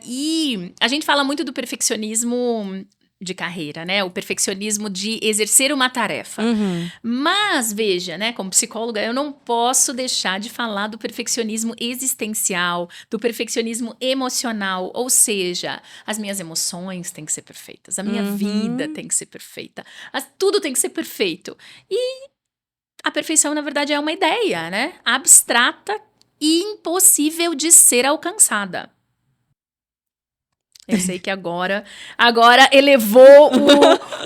E a gente fala muito do perfeccionismo de carreira, né? O perfeccionismo de exercer uma tarefa. Mas, veja, né? Como psicóloga, eu não posso deixar de falar do perfeccionismo existencial, do perfeccionismo emocional, ou seja, as minhas emoções têm que ser perfeitas, a minha vida tem que ser perfeita, tudo tem que ser perfeito. E a perfeição, na verdade, é uma ideia, né? Abstrata e impossível de ser alcançada. Eu sei que agora elevou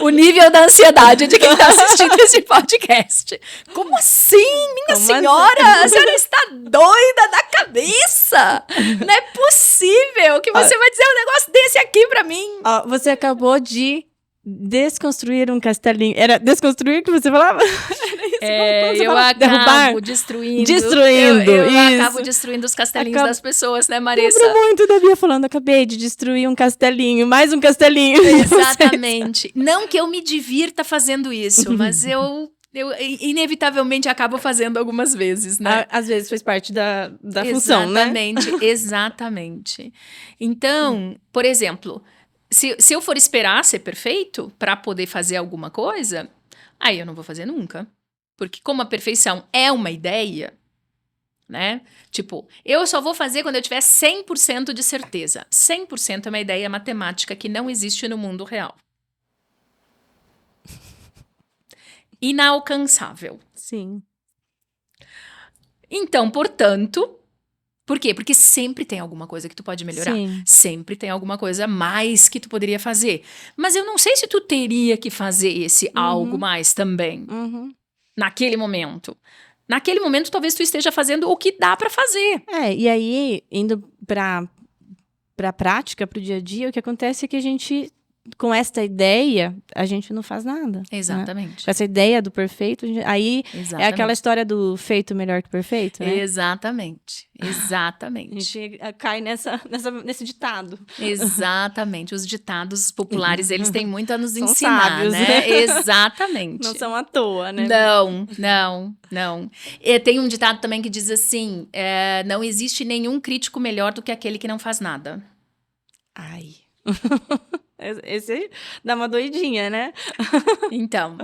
o nível da ansiedade de quem está assistindo esse podcast. Como assim, minha senhora? A senhora está doida da cabeça? Não é possível que você vai dizer um negócio desse aqui para mim. Você acabou de desconstruir um castelinho. Era desconstruir que você falava? Eu acabo destruindo. Eu acabo destruindo os castelinhos das pessoas, né, Marissa? Lembro muito da Bia falando, acabei de destruir um castelinho, mais um castelinho. Exatamente. Não que eu me divirta fazendo isso, mas eu inevitavelmente acabo fazendo algumas vezes, né? Às vezes faz parte da função, né? Exatamente. Então, por exemplo, se eu for esperar ser perfeito para poder fazer alguma coisa, aí eu não vou fazer nunca. Porque como a perfeição é uma ideia, né? Tipo, eu só vou fazer quando eu tiver 100% de certeza. 100% é uma ideia matemática que não existe no mundo real. Inalcançável. Sim. Então, portanto... Por quê? Porque sempre tem alguma coisa que tu pode melhorar. Sim. Sempre tem alguma coisa a mais que tu poderia fazer. Mas eu não sei se tu teria que fazer esse algo mais também. Naquele momento. Naquele momento, talvez tu esteja fazendo o que dá pra fazer. E aí, indo pra prática, pro dia a dia, o que acontece é que a gente com esta ideia, a gente não faz nada. Né? Exatamente. Com essa ideia do perfeito, aí Exatamente. é aquela história do feito melhor que perfeito, né? Exatamente. A Exatamente. gente cai nesse ditado. Exatamente. Os ditados populares, eles têm muito a nos São ensinar, sábios, né? Exatamente. Não são à toa, né? Não. E tem um ditado também que diz assim, não existe nenhum crítico melhor do que aquele que não faz nada. Ai. Esse dá uma doidinha, né? Então,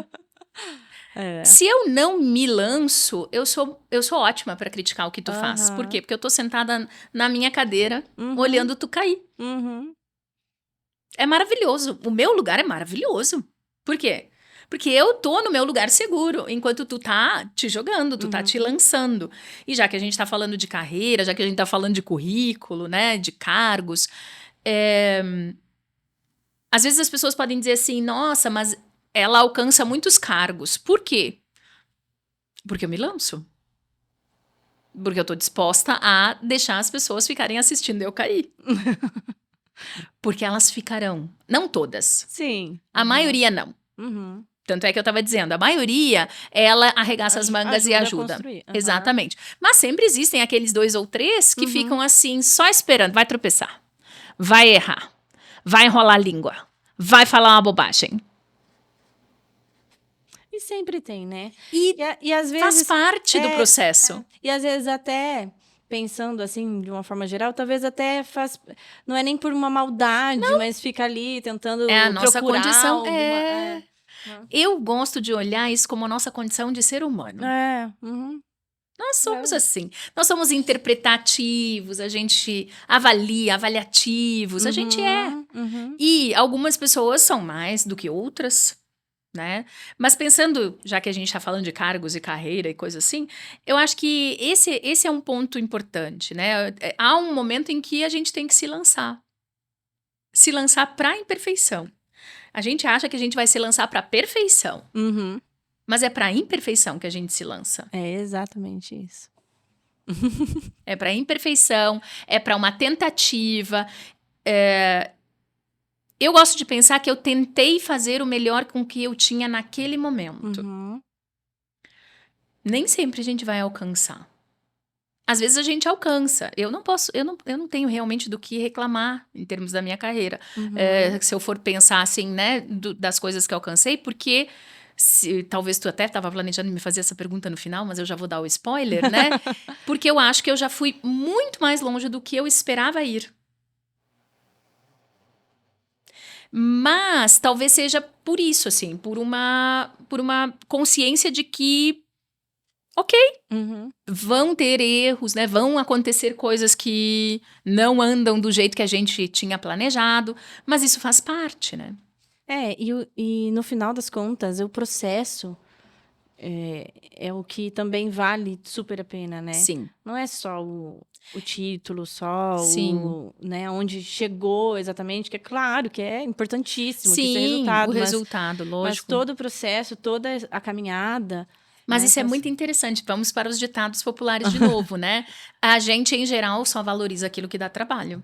se eu não me lanço, eu sou ótima para criticar o que tu faz. Por quê? Porque eu tô sentada na minha cadeira, olhando tu cair. É maravilhoso. O meu lugar é maravilhoso. Por quê? Porque eu tô no meu lugar seguro, enquanto tu tá te jogando, tu tá te lançando. E já que a gente tá falando de carreira, já que a gente tá falando de currículo, né, de cargos, às vezes as pessoas podem dizer assim, nossa, mas ela alcança muitos cargos. Por quê? Porque eu me lanço. Porque eu tô disposta a deixar as pessoas ficarem assistindo eu cair. Porque elas ficarão. Não todas. Sim. A maioria não. Tanto é que eu tava dizendo, a maioria, ela arregaça as mangas e ajuda. Exatamente. Mas sempre existem aqueles 2 ou 3 que ficam assim, só esperando. Vai tropeçar. Vai errar. Vai enrolar a língua. Vai falar uma bobagem. E sempre tem, né? E às vezes faz parte do processo. E às vezes até, pensando assim, de uma forma geral, talvez até não é nem por uma maldade, mas fica ali tentando a nossa procurar condição. alguma... Eu gosto de olhar isso como a nossa condição de ser humano. Nós somos assim. Nós somos interpretativos, a gente avalia, avaliativos, a gente é. E algumas pessoas são mais do que outras, né? Mas pensando, já que a gente está falando de cargos e carreira e coisa assim, eu acho que esse é um ponto importante, né? Há um momento em que a gente tem que se lançar. Se lançar para a imperfeição. A gente acha que a gente vai se lançar para a perfeição. Mas é para a imperfeição que a gente se lança. É exatamente isso. É para a imperfeição, é para uma tentativa. Eu gosto de pensar que eu tentei fazer o melhor com o que eu tinha naquele momento. Nem sempre a gente vai alcançar. Às vezes a gente alcança. Eu não tenho realmente do que reclamar em termos da minha carreira. Se eu for pensar assim, né, das coisas que eu alcancei, porque talvez tu até estava planejando me fazer essa pergunta no final, mas eu já vou dar o spoiler, né? Porque eu acho que eu já fui muito mais longe do que eu esperava ir. Mas talvez seja por isso, assim, por uma consciência de que, ok, vão ter erros, né? Vão acontecer coisas que não andam do jeito que a gente tinha planejado, mas isso faz parte, né? E no final das contas, o processo é o que também vale super a pena, né? Sim. Não é só o título, só né, onde chegou exatamente, que é claro que é importantíssimo, que isso é resultado. O resultado, lógico. Mas todo o processo, toda a caminhada... Mas isso é muito interessante. Vamos para os ditados populares de novo, né? A gente, em geral, só valoriza aquilo que dá trabalho.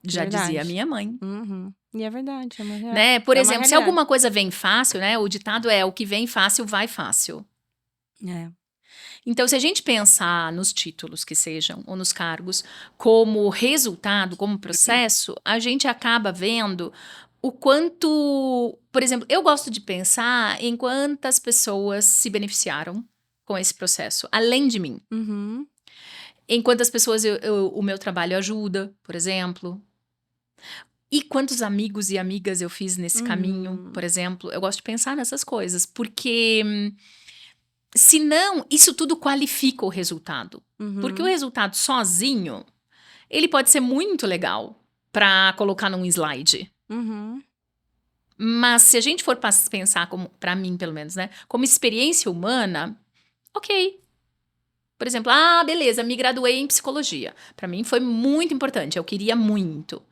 Já dizia a minha mãe. E é verdade. Né? Por exemplo, se alguma coisa vem fácil, né? O ditado é, o que vem fácil, vai fácil. Então, se a gente pensar nos títulos que sejam, ou nos cargos, como resultado, como processo, a gente acaba vendo o quanto... Por exemplo, eu gosto de pensar em quantas pessoas se beneficiaram com esse processo, além de mim. Em quantas pessoas o meu trabalho ajuda, por exemplo. E quantos amigos e amigas eu fiz nesse caminho, por exemplo. Eu gosto de pensar nessas coisas, porque... Senão, isso tudo qualifica o resultado. Porque o resultado sozinho, ele pode ser muito legal para colocar num slide. Mas se a gente for pensar, para mim pelo menos, né, como experiência humana, ok. Por exemplo, beleza, me graduei em psicologia. Para mim foi muito importante, eu queria muito.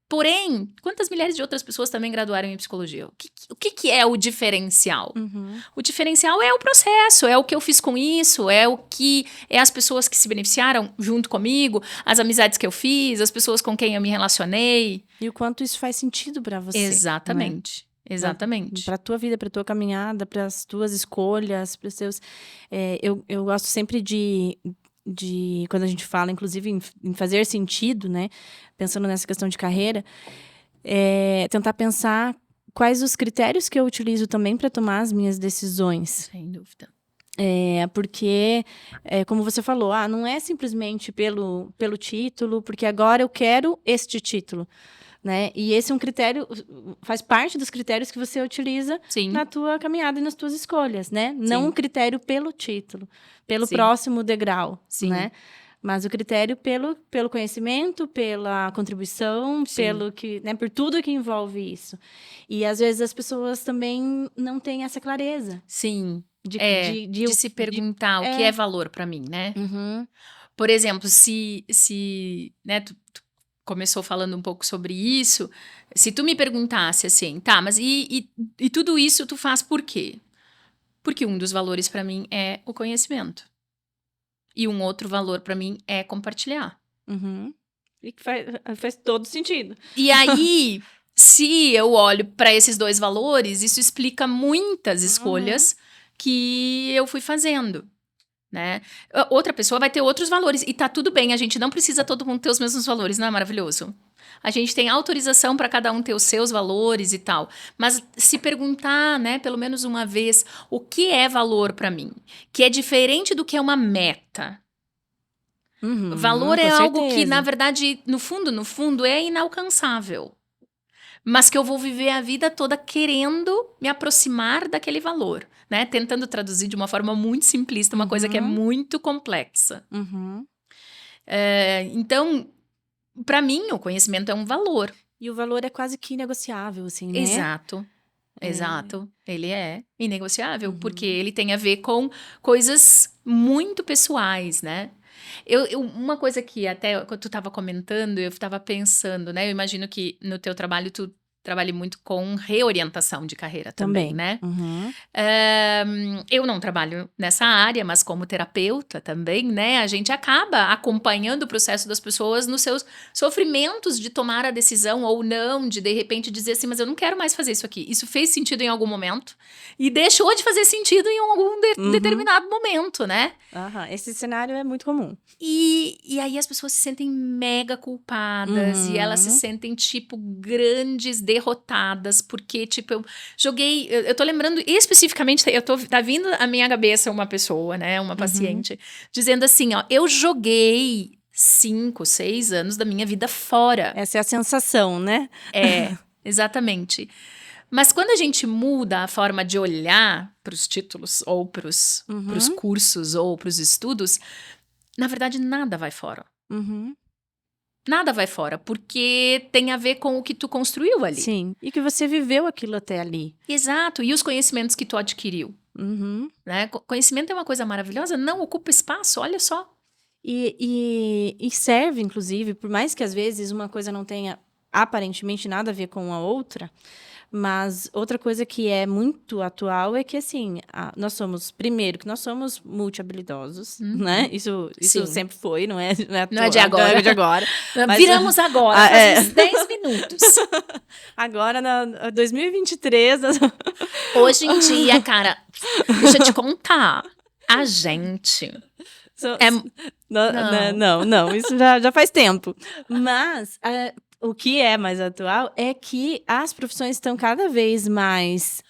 Porém, quantas milhares de outras pessoas também graduaram em psicologia? O que é o diferencial? O diferencial é o processo, é o que eu fiz com isso, é as pessoas que se beneficiaram junto comigo, as amizades que eu fiz, as pessoas com quem eu me relacionei. E o quanto isso faz sentido para você. Exatamente. Né? Exatamente. Para a tua vida, para a tua caminhada, para as tuas escolhas, para os seus... eu gosto sempre de quando a gente fala, inclusive, em fazer sentido, né? Pensando nessa questão de carreira, tentar pensar quais os critérios que eu utilizo também para tomar as minhas decisões. Sem dúvida. Porque, como você falou, não é simplesmente pelo título, porque agora eu quero este título. Né? E esse é um critério, faz parte dos critérios que você utiliza na tua caminhada e nas tuas escolhas, né? Não um critério pelo título, pelo próximo degrau, né? Mas o critério pelo conhecimento, pela contribuição, por tudo que envolve isso. E às vezes as pessoas também não têm essa clareza. Sim. De se perguntar o que é valor para mim, né? Por exemplo, se né, tu começou falando um pouco sobre isso, se tu me perguntasse assim, tá, mas e tudo isso tu faz por quê? Porque um dos valores para mim é o conhecimento. E um outro valor para mim é compartilhar. E que faz todo sentido. E aí, se eu olho para esses dois valores, isso explica muitas escolhas que eu fui fazendo. Né? Outra pessoa vai ter outros valores e tá tudo bem, a gente não precisa todo mundo ter os mesmos valores, não é maravilhoso? A gente tem autorização para cada um ter os seus valores e tal, mas se perguntar, né, pelo menos uma vez, o que é valor para mim, que é diferente do que é uma meta. Valor é algo que, na verdade, no fundo, é inalcançável. Mas que eu vou viver a vida toda querendo me aproximar daquele valor, né? Tentando traduzir de uma forma muito simplista uma coisa que é muito complexa. Então, para mim, o conhecimento é um valor. E o valor é quase que inegociável, assim, né? Exato. Ele é inegociável, porque ele tem a ver com coisas muito pessoais, né? Uma coisa que até quando tu estava comentando, eu estava pensando, né? Eu imagino que no teu trabalho tu trabalhe muito com reorientação de carreira também, né? Eu não trabalho nessa área, mas como terapeuta também, né? A gente acaba acompanhando o processo das pessoas nos seus sofrimentos de tomar a decisão ou não, de repente dizer assim, mas eu não quero mais fazer isso aqui. Isso fez sentido em algum momento e deixou de fazer sentido em algum determinado momento, né? Esse cenário é muito comum. E aí as pessoas se sentem mega culpadas e elas se sentem, tipo, grandes derrotadas, porque, tipo, eu tô lembrando especificamente, tá vindo à minha cabeça uma pessoa, né, uma paciente, dizendo assim, ó, eu joguei 5, 6 anos da minha vida fora. Essa é a sensação, né? Exatamente. Mas quando a gente muda a forma de olhar para os títulos, ou para os cursos, ou para os estudos, na verdade, nada vai fora. Nada vai fora, porque tem a ver com o que tu construiu ali. Sim, e que você viveu aquilo até ali. Exato, e os conhecimentos que tu adquiriu. Né? Conhecimento é uma coisa maravilhosa, não ocupa espaço, olha só. E serve, inclusive, por mais que às vezes uma coisa não tenha aparentemente nada a ver com a outra, mas outra coisa que é muito atual é que, assim, nós somos multi-habilidosos, né? Isso sempre foi, não é de agora. Mas, viramos agora, faz uns 10 minutos. Agora, 2023... Hoje em dia, cara, deixa eu te contar, a gente... Não, isso já faz tempo. Mas... o que é mais atual é que as profissões estão cada vez mais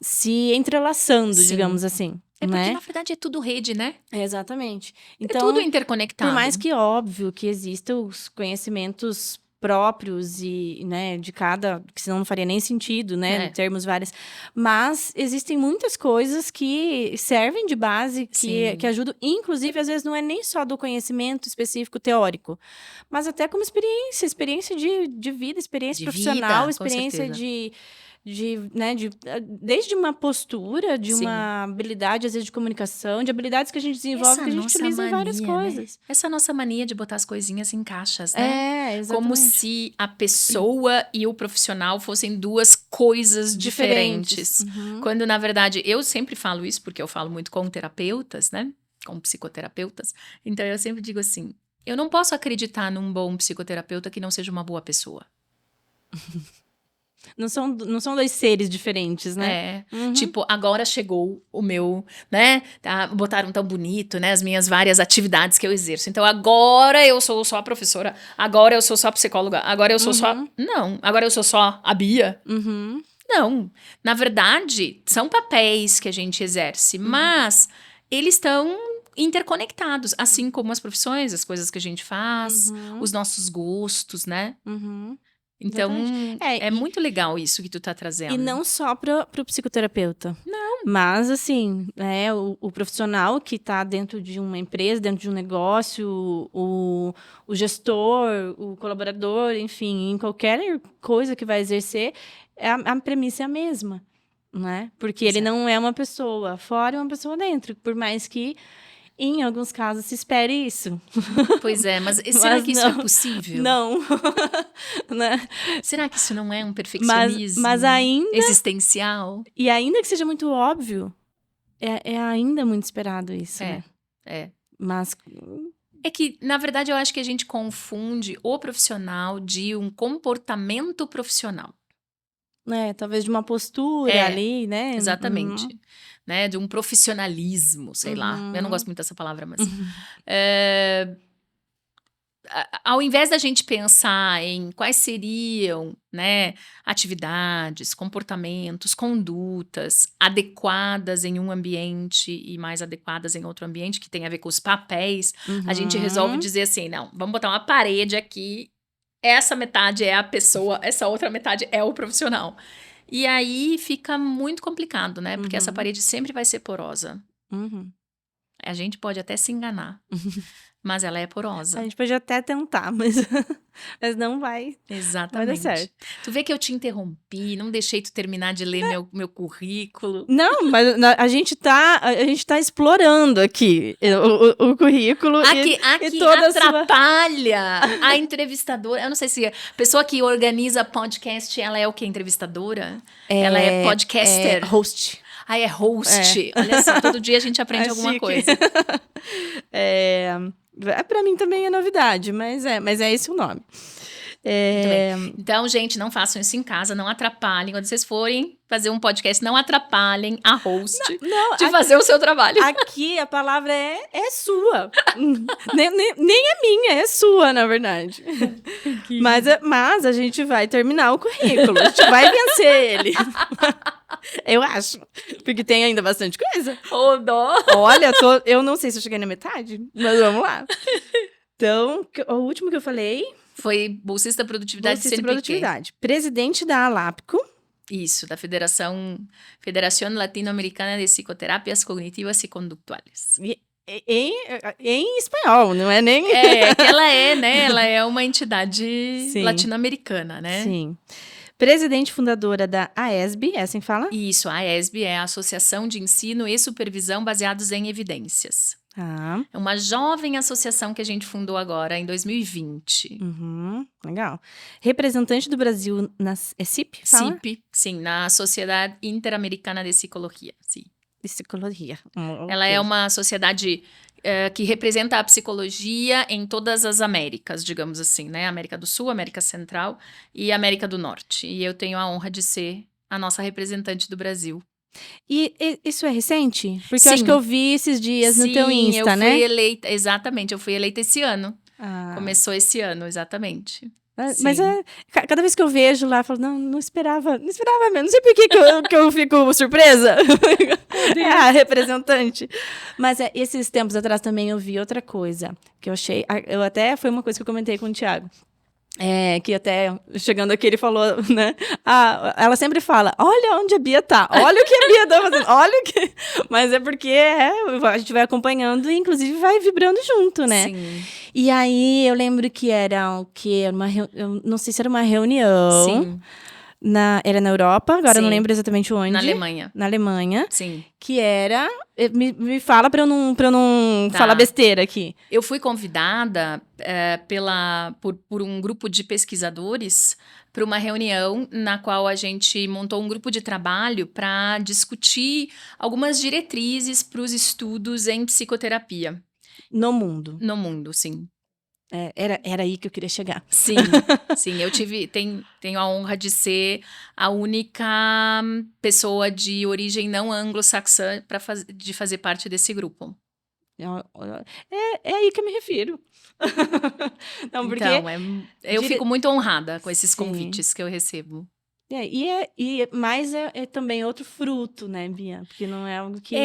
se entrelaçando, digamos assim. Porque, na verdade, é tudo rede, né? Exatamente. Então, é tudo interconectado. Por mais que óbvio que existam os conhecimentos próprios e, né, de cada, que senão não faria nem sentido, né, em termos vários, mas existem muitas coisas que servem de base, que ajudam, inclusive, às vezes não é nem só do conhecimento específico teórico, mas até como experiência de vida, experiência profissional, experiência desde uma postura, de uma habilidade, às vezes, de comunicação, de habilidades que a gente desenvolve, que a gente utiliza em várias coisas. Né? Essa nossa mania de botar as coisinhas em caixas, né? Exatamente. Como se a pessoa e o profissional fossem duas coisas diferentes. Quando, na verdade, eu sempre falo isso, porque eu falo muito com terapeutas, né? Com psicoterapeutas. Então, eu sempre digo assim, eu não posso acreditar num bom psicoterapeuta que não seja uma boa pessoa. Não são dois seres diferentes, né? Tipo, agora chegou o meu, né? Botaram tão bonito, né? As minhas várias atividades que eu exerço. Então, agora eu sou só a professora, agora eu sou só a psicóloga, agora eu sou só... Não, agora eu sou só a Bia. Não. Na verdade, são papéis que a gente exerce, mas eles estão interconectados, assim como as profissões, as coisas que a gente faz, os nossos gostos, né? Então, é muito legal isso que tu tá trazendo. E não só pro psicoterapeuta. Não. Mas, assim, o profissional que tá dentro de uma empresa, dentro de um negócio, o gestor, o colaborador, enfim, em qualquer coisa que vai exercer, a premissa é a mesma, né? Porque ele não é uma pessoa fora e uma pessoa dentro. Por mais que, em alguns casos, se espere isso. Pois é, mas será que isso é possível? Não. Né? Será que isso não é um perfeccionismo mas ainda, existencial? E ainda que seja muito óbvio, é ainda muito esperado isso, né? Mas... É que, na verdade, eu acho que a gente confunde o profissional de um comportamento profissional. Talvez de uma postura ali, né? Exatamente. Né, de um profissionalismo, sei lá. Eu não gosto muito dessa palavra, mas... Ao invés da gente pensar em quais seriam, né, atividades, comportamentos, condutas adequadas em um ambiente e mais adequadas em outro ambiente, que tem a ver com os papéis, a gente resolve dizer assim, não, vamos botar uma parede aqui, essa metade é a pessoa, essa outra metade é o profissional. E aí fica muito complicado, né? Porque essa parede sempre vai ser porosa. A gente pode até se enganar, mas ela é porosa. A gente pode até tentar, mas não vai. Exatamente. Vai dar certo. Tu vê que eu te interrompi, não deixei tu terminar de ler meu currículo. Não, mas a gente tá explorando aqui o currículo. Aqui e toda atrapalha a entrevistadora. Eu não sei se a pessoa que organiza podcast, ela é o quê? Entrevistadora? Ela é podcaster? Host. É host. Olha só, todo dia a gente aprende alguma coisa. Pra mim também é novidade, mas é esse o nome. Então, gente, não façam isso em casa, não atrapalhem. Quando vocês forem fazer um podcast, não atrapalhem a host de fazer o seu trabalho. Aqui a palavra é sua. nem é minha, é sua, na verdade. Mas a gente vai terminar o currículo, a gente vai vencer ele. Eu acho. Porque tem ainda bastante coisa. Dó. Olha, eu não sei se eu cheguei na metade, mas vamos lá. Então, o último que eu falei... Foi bolsista produtividade CNPq. Produtividade. Presidente da ALAPCO. Isso, da Federação Latino-Americana de Psicoterapias Cognitivas e Conductuales. Em espanhol, não é nem... que ela é, né? Ela é uma entidade latino-americana, né? Sim. Presidente fundadora da AESB, é assim que fala? Isso, a AESB é a Associação de Ensino e Supervisão Baseados em Evidências. É uma jovem associação que a gente fundou agora, em 2020. Legal. Representante do Brasil na CIP, fala? CIP, sim, na Sociedade Interamericana de Psicologia. Sim. Psicologia. Ela é uma sociedade que representa a psicologia em todas as Américas, digamos assim, né? América do Sul, América Central e América do Norte. E eu tenho a honra de ser a nossa representante do Brasil. E isso é recente? Porque eu acho que eu vi esses dias no teu Insta, né? Sim, eu fui eleita, exatamente, eu fui eleita esse ano. Começou esse ano, exatamente. Mas cada vez que eu vejo lá, eu falo, não esperava mesmo. Não sei por que eu fico surpresa. A representante. Mas esses tempos atrás também eu vi outra coisa, que eu achei... foi uma coisa que eu comentei com o Thiago. Que até, chegando aqui, ele falou, né? Ela sempre fala, olha onde a Bia tá, olha o que a Bia tá fazendo, olha o que... Mas é porque a gente vai acompanhando e, inclusive, vai vibrando junto, né? Sim. E aí, eu lembro que era o quê? Eu não sei se era uma reunião. Sim. Era na Europa, agora eu não Sim. lembro exatamente onde. Na Alemanha. Na Alemanha. Sim. Que era... Me fala pra eu não Tá. falar besteira aqui. Eu fui convidada por um grupo de pesquisadores para uma reunião na qual a gente montou um grupo de trabalho para discutir algumas diretrizes para os estudos em psicoterapia No mundo. no mundo, sim. Era aí que eu queria chegar. Sim, sim, tenho a honra de ser a única pessoa de origem não anglo-saxã de fazer parte desse grupo. É aí que eu me refiro. Não, porque... Então, eu fico muito honrada com esses Sim. convites que eu recebo. Mas é também outro fruto, né, Bia? Porque não é algo que...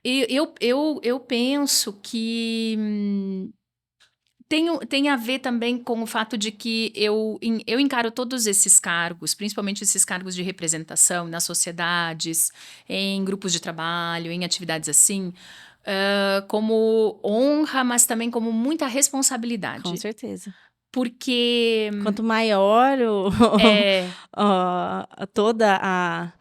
Eu penso que tem a ver também com o fato de que eu encaro todos esses cargos, principalmente esses cargos de representação nas sociedades, em grupos de trabalho, em atividades assim, como honra, mas também como muita responsabilidade. Com certeza. Porque... Quanto maior toda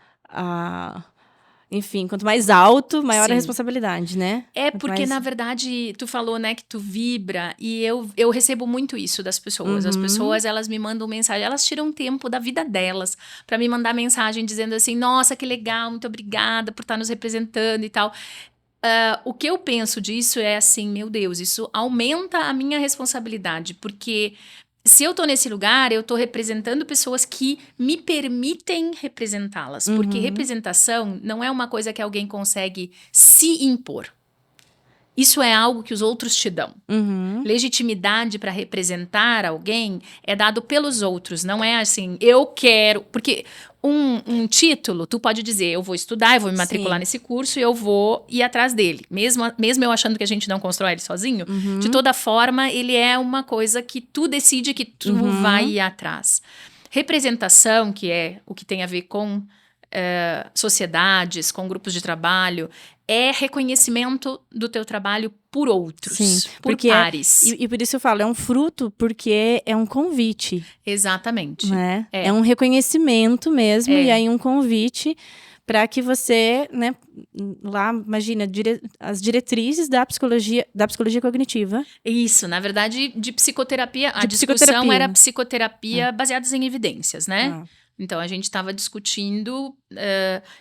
enfim, quanto mais alto, maior Sim. a responsabilidade, né? Porque, na verdade, tu falou, né, que tu vibra, e eu recebo muito isso das pessoas. As pessoas, elas me mandam mensagem, elas tiram tempo da vida delas para me mandar mensagem dizendo assim, nossa, que legal, muito obrigada por estar nos representando e tal. O que eu penso disso é assim, meu Deus, isso aumenta a minha responsabilidade, porque se eu tô nesse lugar, eu tô representando pessoas que me permitem representá-las, porque representação não é uma coisa que alguém consegue se impor. Isso é algo que os outros te dão. Legitimidade para representar alguém é dado pelos outros, não é assim, eu quero... Porque um título, tu pode dizer, eu vou estudar, eu vou me matricular nesse curso e eu vou ir atrás dele. Mesmo eu achando que a gente não constrói ele sozinho, de toda forma, ele é uma coisa que tu decide que tu vai ir atrás. Representação, que é o que tem a ver com sociedades, com grupos de trabalho, é reconhecimento do teu trabalho por outros, por pares. E por isso eu falo, é um fruto porque é um convite. Exatamente. Né? É um reconhecimento mesmo, e aí um convite para que você, né, lá, imagina, as diretrizes da psicologia cognitiva. Isso, na verdade, de psicoterapia, a discussão era psicoterapia baseadas em evidências, né? Então, a gente estava discutindo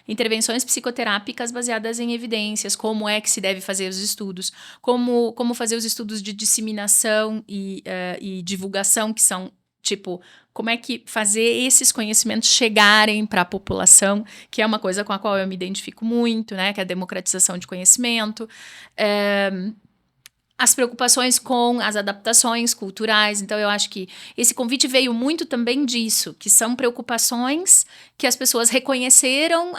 intervenções psicoterápicas baseadas em evidências, como é que se deve fazer os estudos, como fazer os estudos de disseminação e divulgação, que são, tipo, como é que fazer esses conhecimentos chegarem para a população, que é uma coisa com a qual eu me identifico muito, né, que é a democratização de conhecimento. As preocupações com as adaptações culturais. Então, eu acho que esse convite veio muito também disso, que são preocupações que as pessoas reconheceram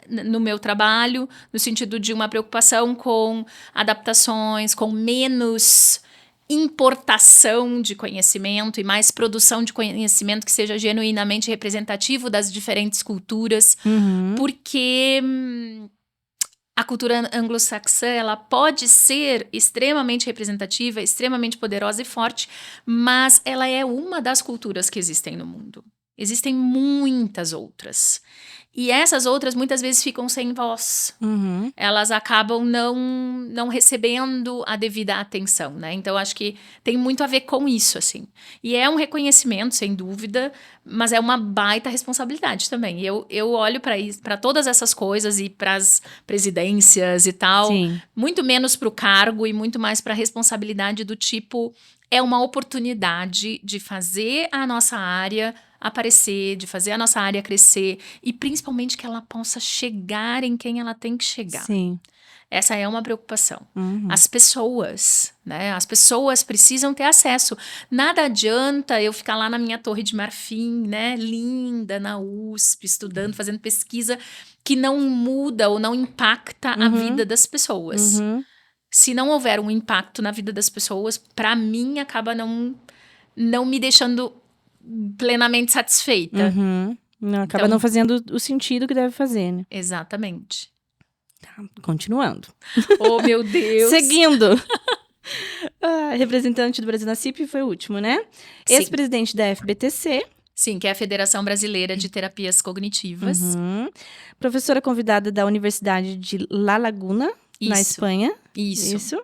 no meu trabalho, no sentido de uma preocupação com adaptações, com menos importação de conhecimento e mais produção de conhecimento que seja genuinamente representativo das diferentes culturas, porque... A cultura anglo-saxã, ela pode ser extremamente representativa, extremamente poderosa e forte, mas ela é uma das culturas que existem no mundo. Existem muitas outras. E essas outras muitas vezes ficam sem voz. Elas acabam não recebendo a devida atenção, né? Então, acho que tem muito a ver com isso, assim. E é um reconhecimento, sem dúvida, mas é uma baita responsabilidade também. E eu olho para todas essas coisas e para as presidências e tal, muito menos para o cargo e muito mais para a responsabilidade do tipo... É uma oportunidade de fazer a nossa área aparecer, de fazer a nossa área crescer e principalmente que ela possa chegar em quem ela tem que chegar. Sim. Essa é uma preocupação. As pessoas, né? As pessoas precisam ter acesso. Nada adianta eu ficar lá na minha torre de marfim, né? Linda, na USP, estudando, fazendo pesquisa que não muda ou não impacta a vida das pessoas. Se não houver um impacto na vida das pessoas, para mim, acaba não me deixando plenamente satisfeita. Acaba não fazendo o sentido que deve fazer, né? Exatamente. Tá, continuando. Oh, meu Deus! Seguindo. Representante do Brasil na CIP foi o último, né? Sim. Ex-presidente da FBTC, Sim, que é a Federação Brasileira de Terapias Cognitivas. Uhum. Professora convidada da Universidade de La Laguna, na Espanha. Isso.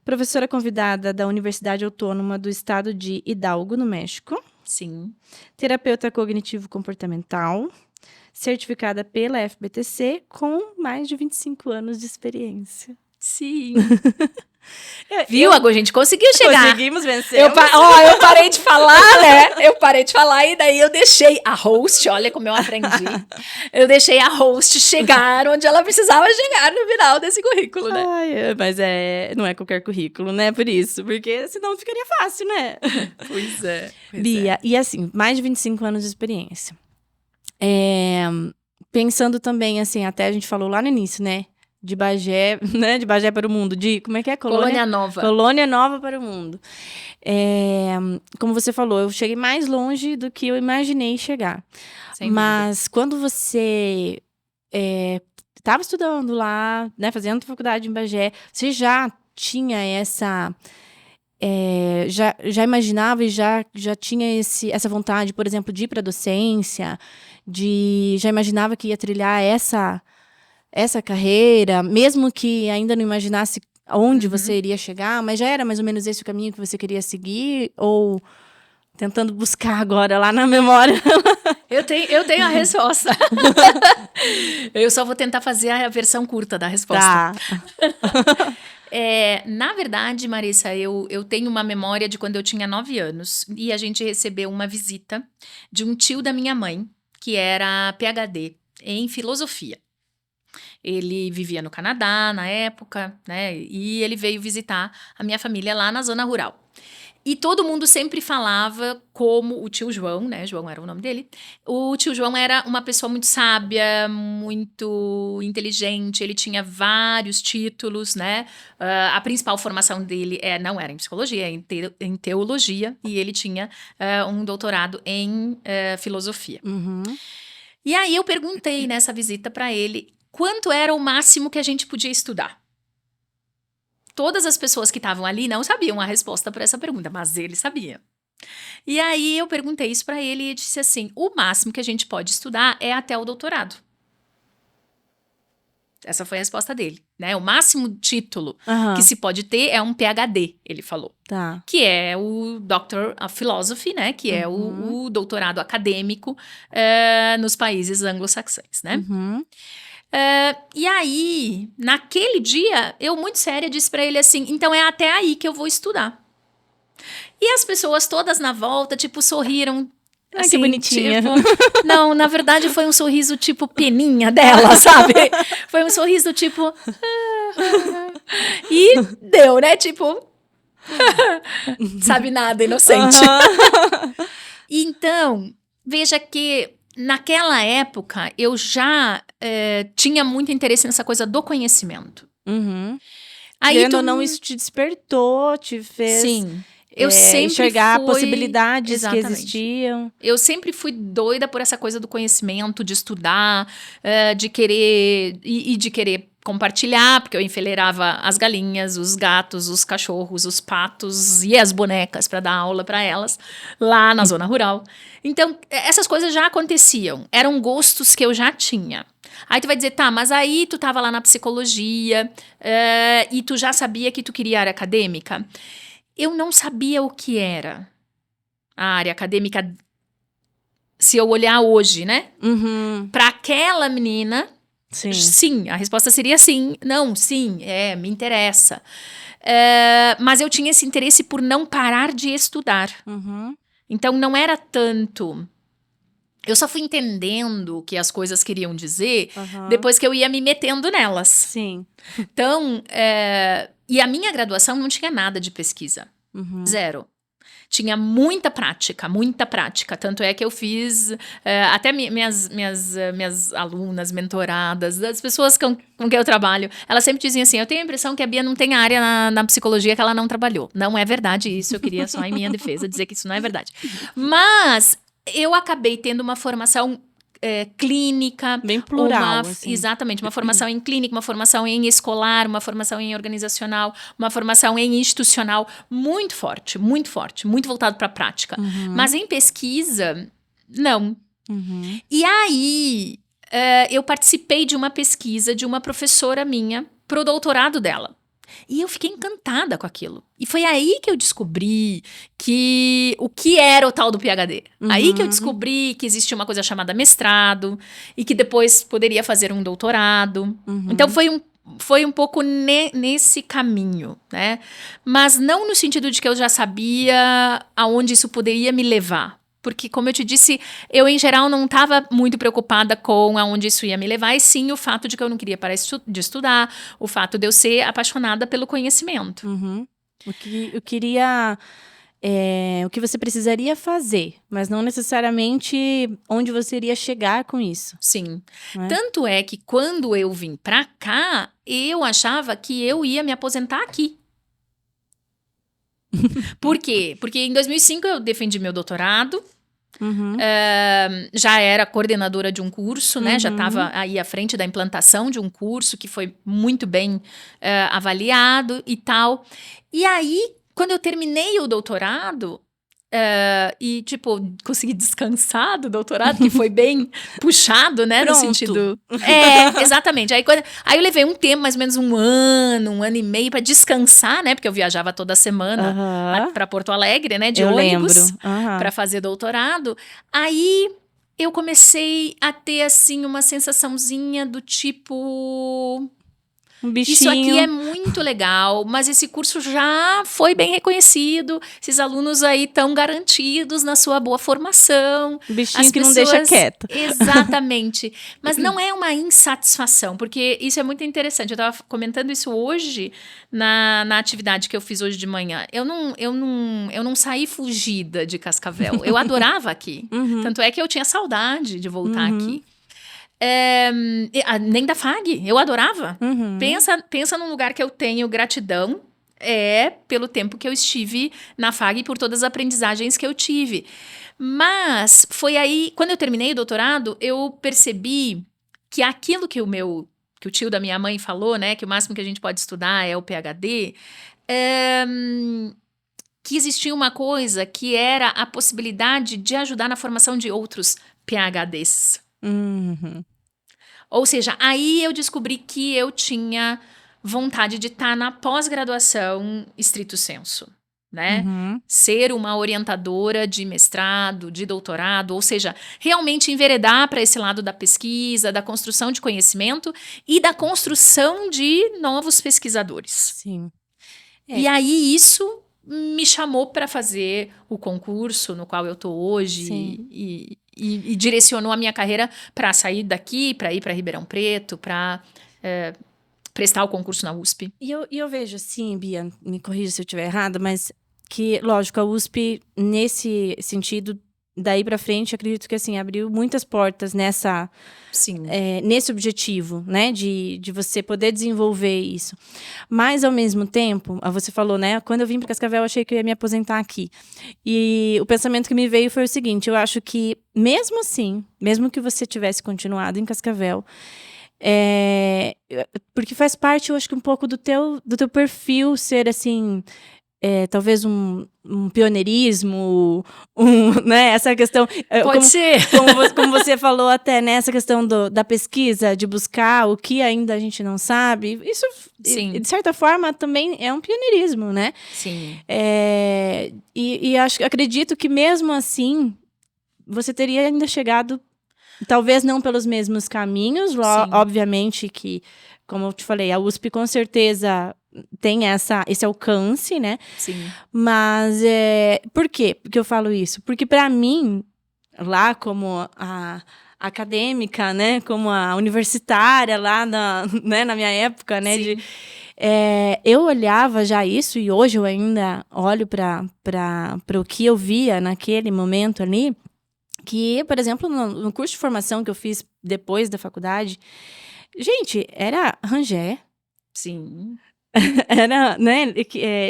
Professora convidada da Universidade Autônoma do Estado de Hidalgo, no México. Sim. Terapeuta cognitivo-comportamental. Certificada pela FBTC, com mais de 25 anos de experiência. Sim. Viu? A gente conseguiu chegar. Conseguimos vencer. Eu parei de falar, né? Eu parei de falar e daí eu deixei a host, olha como eu aprendi. Eu deixei a host chegar onde ela precisava chegar no final desse currículo, né? Ai, mas não é qualquer currículo, né? Por isso, porque senão ficaria fácil, né? Pois é. Bia, e assim, mais de 25 anos de experiência. Pensando também, assim, até a gente falou lá no início, né? De Bagé, né? De Bagé para o mundo. Como é que é? Colônia Nova. Colônia Nova para o mundo. Como você falou, eu cheguei mais longe do que eu imaginei chegar. Mas quando você estava estudando lá, né? Fazendo faculdade em Bagé, você já tinha essa... já imaginava e já tinha essa vontade, por exemplo, de ir para a docência, já imaginava que ia trilhar essa carreira, mesmo que ainda não imaginasse onde você iria chegar, mas já era mais ou menos esse o caminho que você queria seguir? Ou tentando buscar agora lá na memória? Eu tenho a resposta. Eu só vou tentar fazer a versão curta da resposta. Tá. Na verdade, Marissa, eu tenho uma memória de quando eu tinha 9 anos e a gente recebeu uma visita de um tio da minha mãe, que era PhD em filosofia. Ele vivia no Canadá na época, né? E ele veio visitar a minha família lá na zona rural. E todo mundo sempre falava como o tio João, né? João era o nome dele. O tio João era uma pessoa muito sábia, muito inteligente. Ele tinha vários títulos, né? A principal formação dele não era em psicologia, em teologia. E ele tinha um doutorado em filosofia. Uhum. E aí eu perguntei nessa visita para ele quanto era o máximo que a gente podia estudar. Todas as pessoas que estavam ali não sabiam a resposta para essa pergunta, mas ele sabia. E aí eu perguntei isso para ele e disse assim, o máximo que a gente pode estudar é até o doutorado. Essa foi a resposta dele, né? O máximo título que se pode ter é um PhD, ele falou. Tá. Que é o Doctor of Philosophy, né? Que é o doutorado acadêmico nos países anglo-saxões, né? E aí, naquele dia, eu muito séria disse pra ele assim, então é até aí que eu vou estudar. E as pessoas todas na volta, tipo, sorriram. Assim, que bonitinha. Tipo, não, na verdade foi um sorriso tipo peninha dela, sabe? Foi um sorriso tipo... E deu, né? Tipo... sabe nada, inocente. Então, veja que... Naquela época, eu já tinha muito interesse nessa coisa do conhecimento. Aí querendo ou não, isso te despertou, te fez... Sim. Eu sempre enxergar possibilidades que existiam. Eu sempre fui doida por essa coisa do conhecimento, de estudar, de querer... E de querer compartilhar, porque eu enfileirava as galinhas, os gatos, os cachorros, os patos e as bonecas para dar aula para elas lá na zona rural. Então, essas coisas já aconteciam. Eram gostos que eu já tinha. Aí tu vai dizer, tá, mas aí tu tava lá na psicologia e tu já sabia que tu queria área acadêmica? Eu não sabia o que era a área acadêmica, se eu olhar hoje, né? Para aquela menina... Sim, a resposta seria sim. Não, sim, me interessa. Mas eu tinha esse interesse por não parar de estudar. Então, não era tanto... Eu só fui entendendo o que as coisas queriam dizer depois que eu ia me metendo nelas. Sim. Então, e a minha graduação não tinha nada de pesquisa. Zero. Tinha muita prática. Tanto é que eu fiz, até minhas alunas, mentoradas, as pessoas com quem eu trabalho, elas sempre dizem assim, eu tenho a impressão que a Bia não tem área na psicologia que ela não trabalhou. Não é verdade isso, eu queria só em minha defesa dizer que isso não é verdade. Mas eu acabei tendo uma formação clínica. Bem plural, assim. Exatamente, uma formação em clínica, uma formação em escolar, uma formação em organizacional, uma formação em institucional, muito forte, muito voltado para a prática. Mas em pesquisa, Não. Uhum. E aí, eu participei de uma pesquisa de uma professora minha pro doutorado dela. E eu fiquei encantada com aquilo. E foi aí que eu descobri o que era o tal do PhD. Aí que eu descobri que existia uma coisa chamada mestrado e que depois poderia fazer um doutorado. Então foi um pouco nesse caminho, né? Mas não no sentido de que eu já sabia aonde isso poderia me levar. Porque, como eu te disse, eu, em geral, não estava muito preocupada com aonde isso ia me levar, e sim o fato de que eu não queria parar de estudar, o fato de eu ser apaixonada pelo conhecimento. Uhum. O que você precisaria fazer, mas não necessariamente onde você iria chegar com isso. Sim. Né? Tanto é que, quando eu vim pra cá, eu achava que eu ia me aposentar aqui. Por quê? Porque em 2005 eu defendi meu doutorado, já era coordenadora de um curso, né? Já estava aí à frente da implantação de um curso que foi muito bem avaliado e tal. E aí, quando eu terminei o doutorado, e, tipo, consegui descansar do doutorado, que foi bem puxado, né? Pronto. No sentido... exatamente. Aí eu levei um tempo, mais ou menos um ano e meio, pra descansar, né? Porque eu viajava toda semana pra Porto Alegre, né? De ônibus, pra fazer doutorado. Aí eu comecei a ter, assim, uma sensaçãozinha do tipo... Um bichinho. Isso aqui é muito legal, mas esse curso já foi bem reconhecido. Esses alunos aí estão garantidos na sua boa formação. Um bichinho que não deixa quieto. Exatamente. Mas não é uma insatisfação, porque isso é muito interessante. Eu estava comentando isso hoje na atividade que eu fiz hoje de manhã. Eu não saí fugida de Cascavel. Eu adorava aqui. Tanto é que eu tinha saudade de voltar aqui. Nem da FAG, eu adorava. Pensa num lugar que eu tenho gratidão, pelo tempo que eu estive na FAG e por todas as aprendizagens que eu tive. Mas foi aí, quando eu terminei o doutorado, eu percebi que aquilo que o tio da minha mãe falou, né, que o máximo que a gente pode estudar é o PhD, que existia uma coisa que era a possibilidade de ajudar na formação de outros PhDs. Ou seja, aí eu descobri que eu tinha vontade de estar na pós-graduação estrito sensu, né? Ser uma orientadora de mestrado, de doutorado, ou seja, realmente enveredar para esse lado da pesquisa, da construção de conhecimento e da construção de novos pesquisadores. Sim. E aí isso me chamou para fazer o concurso no qual eu estou hoje e direcionou a minha carreira para sair daqui, para ir para Ribeirão Preto, para prestar o concurso na USP. E eu vejo assim, Bia, me corrija se eu estiver errada, mas que, lógico, a USP, nesse sentido, daí para frente, acredito que assim, abriu muitas portas nesse objetivo, né, de você poder desenvolver isso. Mas, ao mesmo tempo, você falou, né, quando eu vim para Cascavel, eu achei que eu ia me aposentar aqui. E o pensamento que me veio foi o seguinte, eu acho que, mesmo assim, mesmo que você tivesse continuado em Cascavel, porque faz parte, eu acho que um pouco do teu perfil ser, assim... talvez um pioneirismo, né, essa questão... Pode ser. Como você falou até, né, essa questão da pesquisa, de buscar o que ainda a gente não sabe, isso, de certa forma, também é um pioneirismo, né? Sim. E acredito que, mesmo assim, você teria ainda chegado, talvez não pelos mesmos caminhos, obviamente que, como eu te falei, a USP com certeza... tem esse alcance, né? Sim. Mas, por quê que eu falo isso? Porque, para mim, lá como a acadêmica, né? Como a universitária lá na minha época, né? Eu olhava já isso, e hoje eu ainda olho para o que eu via naquele momento ali, que, por exemplo, no curso de formação que eu fiz depois da faculdade, gente, era Rangé. Sim. Era, né,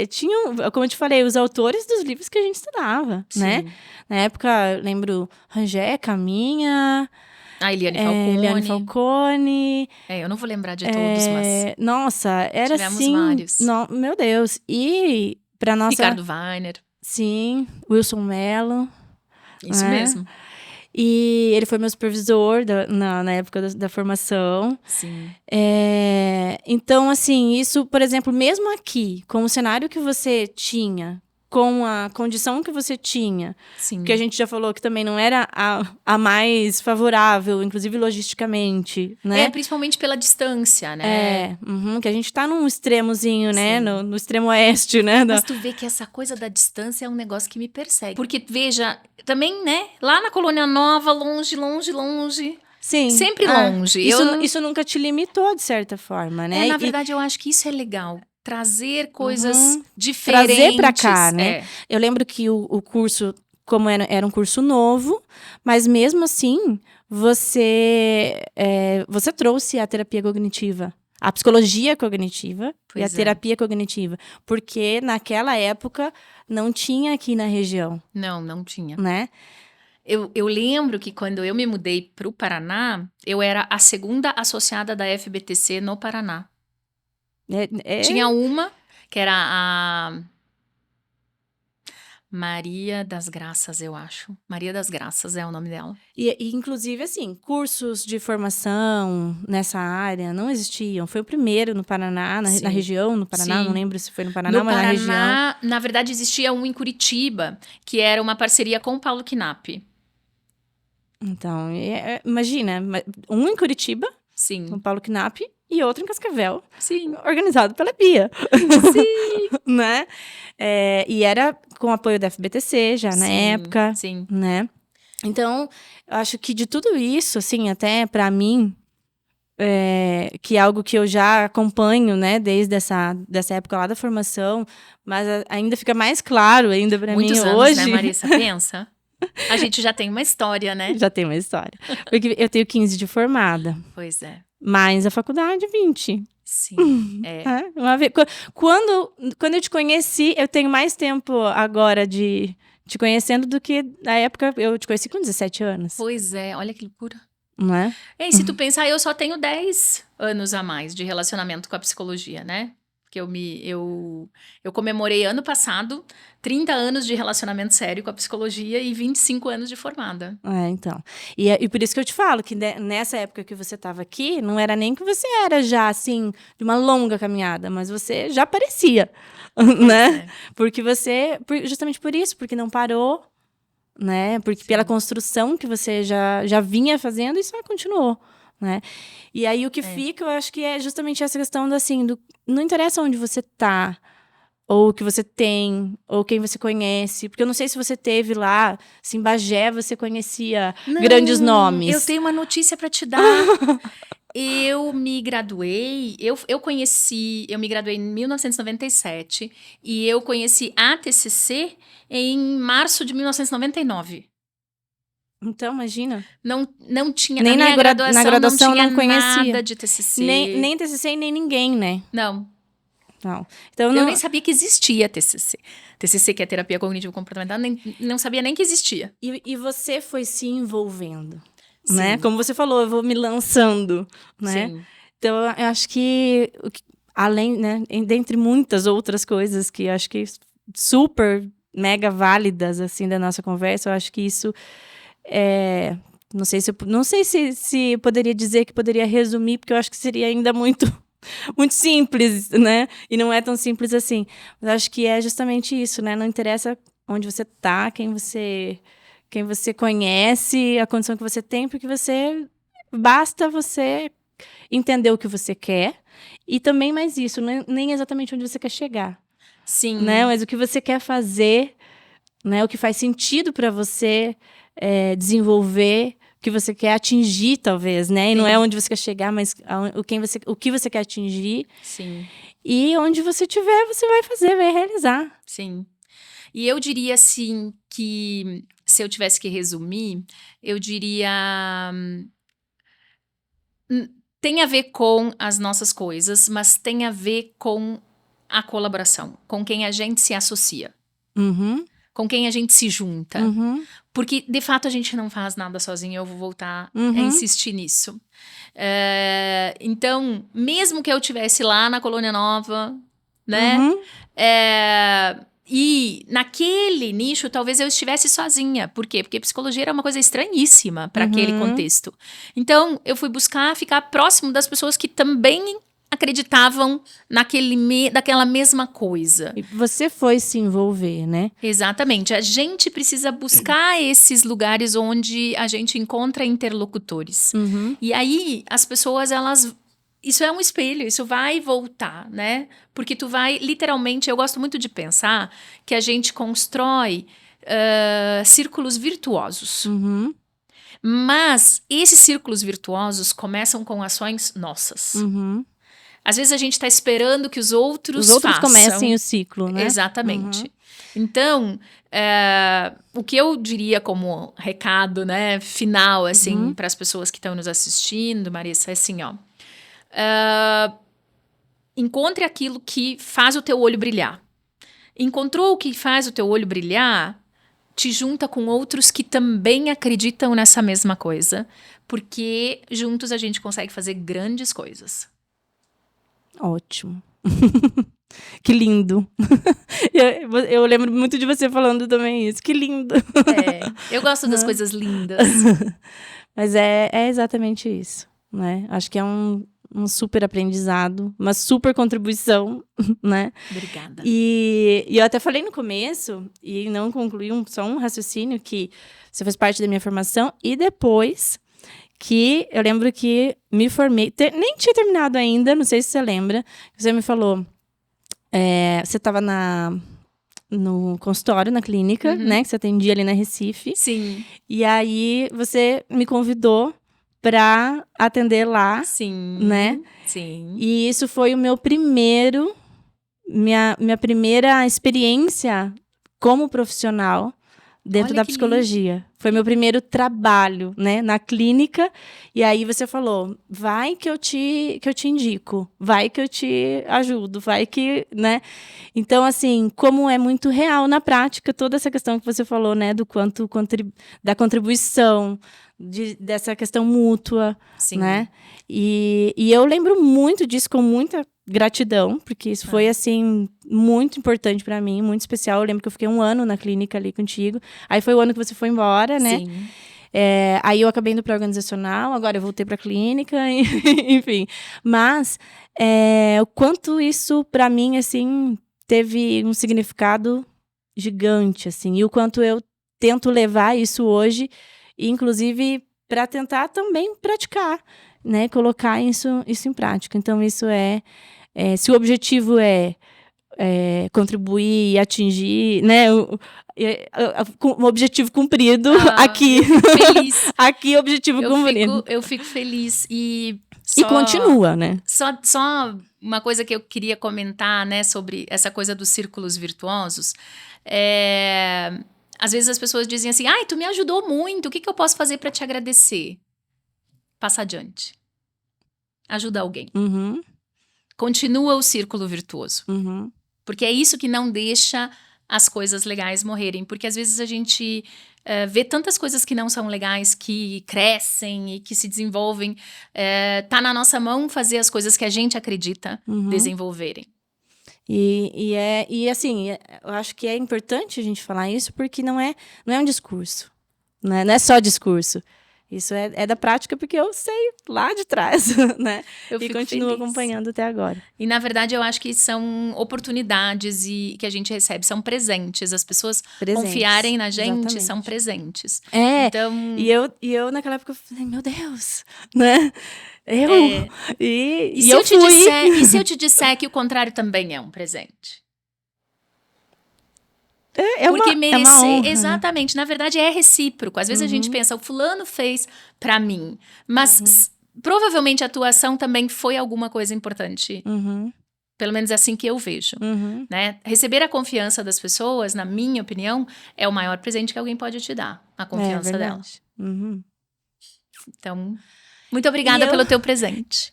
tinham, como eu te falei, os autores dos livros que a gente estudava, né? Na época, lembro, Rangé, Caminha... A Eliane Falcone. Eu não vou lembrar de todos, mas... Nossa, era tivemos assim... vários. Meu Deus. E para nossa... Ricardo Weiner. Sim, Wilson Mello. Isso mesmo. E ele foi meu supervisor na época da formação. Sim. Então, assim, isso, por exemplo, mesmo aqui, com o cenário que você tinha, com a condição que você tinha, Sim. que a gente já falou que também não era a mais favorável, inclusive logisticamente, né? Principalmente pela distância, né? Que a gente tá num extremozinho, né? Sim. No extremo oeste, né? Mas tu vê que essa coisa da distância é um negócio que me persegue. Porque, veja, também, né? Lá na Colônia Nova, longe, longe, longe. Sim. Sempre longe. Isso nunca te limitou, de certa forma, né? Na verdade, eu acho que isso é legal. Trazer coisas diferentes. Trazer pra cá, né? Eu lembro que o curso, como era um curso novo, mas mesmo assim, você trouxe a terapia cognitiva. A psicologia cognitiva e a terapia cognitiva. Porque naquela época não tinha aqui na região. Não tinha. Né? Eu lembro que quando eu me mudei para o Paraná, eu era a segunda associada da FBTC no Paraná. Tinha uma, que era a Maria das Graças, eu acho. Maria das Graças é o nome dela. E inclusive, assim, cursos de formação nessa área não existiam. Foi o primeiro no Paraná, na região, no Paraná. Sim. Não lembro se foi no Paraná, mas na região. Na verdade, existia um em Curitiba, que era uma parceria com o Paulo Knapp. Então, imagina, um em Curitiba, sim, com o Paulo Knapp, e outro em Cascavel, sim, organizado pela Bia. Sim. Né? E era com apoio da FBTC já na época. Sim. Né? Então, eu acho que de tudo isso, assim, até pra mim, que é algo que eu já acompanho, né, desde dessa época lá da formação, mas ainda fica mais claro ainda pra mim anos, hoje. Né, Marissa? Pensa. A gente já tem uma história, né? Já tem uma história. Porque eu tenho 15 de formada. Pois é. Mais a faculdade, 20. Sim, Quando eu te conheci, eu tenho mais tempo agora de te conhecendo do que na época eu te conheci com 17 anos. Pois é, olha que loucura. Não é? E se tu pensar, eu só tenho 10 anos a mais de relacionamento com a psicologia, né? Que eu comemorei ano passado 30 anos de relacionamento sério com a psicologia e 25 anos de formada. Então. E por isso que eu te falo que nessa época que você estava aqui, não era nem que você era já, assim, de uma longa caminhada, mas você já parecia, né? Porque justamente por isso, porque não parou, né? Porque pela construção que você já vinha fazendo e só continuou. Né? E aí o que fica, eu acho que é justamente essa questão não interessa onde você tá, ou o que você tem, ou quem você conhece, porque eu não sei se você teve lá, se em Bagé você conhecia grandes nomes. Eu tenho uma notícia para te dar. Eu me graduei, eu me graduei em 1997 e eu conheci a TCC em março de 1999. Então, imagina. Não tinha, nem na graduação não tinha não conhecia nada de TCC. Nem TCC e nem ninguém, né? Não. Então, eu nem sabia que existia TCC. TCC, que é terapia cognitivo-comportamental, não sabia nem que existia. E você foi se envolvendo, né? Como você falou, eu vou me lançando, né? Sim. Então, eu acho que, além, né, dentre muitas outras coisas que eu acho que super, mega válidas, assim, da nossa conversa, eu acho que isso não sei se eu poderia dizer que poderia resumir, porque eu acho que seria ainda muito simples, né? E não é tão simples assim. Mas acho que é justamente isso, né? Não interessa onde você tá, quem você conhece, a condição que você tem, porque basta você entender o que você quer e também mais isso, nem exatamente onde você quer chegar. Sim. Né? Mas o que você quer fazer, né? O que faz sentido para você desenvolver, o que você quer atingir, talvez, né? E não é onde você quer chegar, mas o que você quer atingir. Sim. E onde você estiver, você vai fazer, vai realizar. Sim. E eu diria, assim, que se eu tivesse que resumir, eu diria... tem a ver com as nossas coisas, mas tem a ver com a colaboração, com quem a gente se associa. Uhum. Com quem a gente se junta. Uhum. Porque, de fato, a gente não faz nada sozinho. Eu vou voltar a insistir nisso. Então, mesmo que eu estivesse lá na Colônia Nova, né? E naquele nicho, talvez eu estivesse sozinha. Por quê? Porque psicologia era uma coisa estranhíssima para aquele contexto. Então, eu fui buscar ficar próximo das pessoas que também acreditavam daquela mesma coisa. E você foi se envolver, né? Exatamente. A gente precisa buscar esses lugares onde a gente encontra interlocutores. E aí, as pessoas, isso é um espelho, isso vai voltar, né? Porque tu vai, literalmente, eu gosto muito de pensar que a gente constrói círculos virtuosos. Mas esses círculos virtuosos começam com ações nossas. Às vezes a gente está esperando que os outros façam. Comecem o ciclo, né? Exatamente. Então, o que eu diria como recado, né, final, assim, para as pessoas que estão nos assistindo, Marissa, é assim, ó. Encontre aquilo que faz o teu olho brilhar. Encontrou o que faz o teu olho brilhar, te junta com outros que também acreditam nessa mesma coisa, porque juntos a gente consegue fazer grandes coisas. Ótimo. Que lindo. Eu lembro muito de você falando também isso. Que lindo. Eu gosto das coisas lindas. Mas é exatamente isso, né? Acho que é um super aprendizado, uma super contribuição, né? Obrigada. E eu até falei no começo, e não concluí só um raciocínio, que você fez parte da minha formação, e depois que eu lembro que me formei, nem tinha terminado ainda, não sei se você lembra, você me falou, você estava no consultório, na clínica, né, que você atendia ali na Recife. Sim. E aí você me convidou para atender lá, sim, né? Sim. E isso foi o meu minha primeira experiência como profissional dentro da psicologia. Lindo. Foi meu primeiro trabalho, né, na clínica. E aí você falou, vai que eu te indico, vai que eu te ajudo, vai que, né? Então, assim, como é muito real na prática, toda essa questão que você falou, né, do quanto da contribuição, dessa questão mútua, Sim. Né? E eu lembro muito disso com muita gratidão, porque isso foi, assim, muito importante pra mim, muito especial. Eu lembro que eu fiquei 1 ano na clínica ali contigo. Aí foi o ano que você foi embora, né? Sim. Aí eu acabei indo pra organizacional, agora eu voltei pra clínica, enfim. Mas o quanto isso, pra mim, assim, teve um significado gigante, assim. E o quanto eu tento levar isso hoje, inclusive para tentar também praticar, né? Colocar isso em prática. Então, isso se o objetivo é contribuir e atingir, né? O objetivo cumprido aqui. Eu fico feliz. Aqui, objetivo cumprido. Eu fico feliz. E continua, né? Só uma coisa que eu queria comentar, né? Sobre essa coisa dos círculos virtuosos. Às vezes as pessoas dizem assim, ai, tu me ajudou muito, o que eu posso fazer para te agradecer? Passa adiante. Ajuda alguém. Continua o círculo virtuoso. Porque é isso que não deixa as coisas legais morrerem. Porque às vezes a gente vê tantas coisas que não são legais, que crescem e que se desenvolvem. Tá na nossa mão fazer as coisas que a gente acredita desenvolverem. E assim, eu acho que é importante a gente falar isso, porque não é um discurso, né? Não é só discurso. Isso é da prática, porque eu sei lá de trás, né? E continuo acompanhando até agora. E, na verdade, eu acho que são oportunidades que a gente recebe, são presentes. As pessoas confiarem na gente, exatamente, são presentes. Então... E eu naquela época, eu falei, meu Deus, né? E se eu te disser que o contrário também é um presente? Porque merecer, uma honra, exatamente, né? Na verdade é recíproco. Às vezes a gente pensa, o fulano fez pra mim, mas provavelmente a tua ação também foi alguma coisa importante. Pelo menos é assim que eu vejo, né? Receber a confiança das pessoas, na minha opinião, é o maior presente que alguém pode te dar, a confiança delas. Então, muito obrigada pelo teu presente.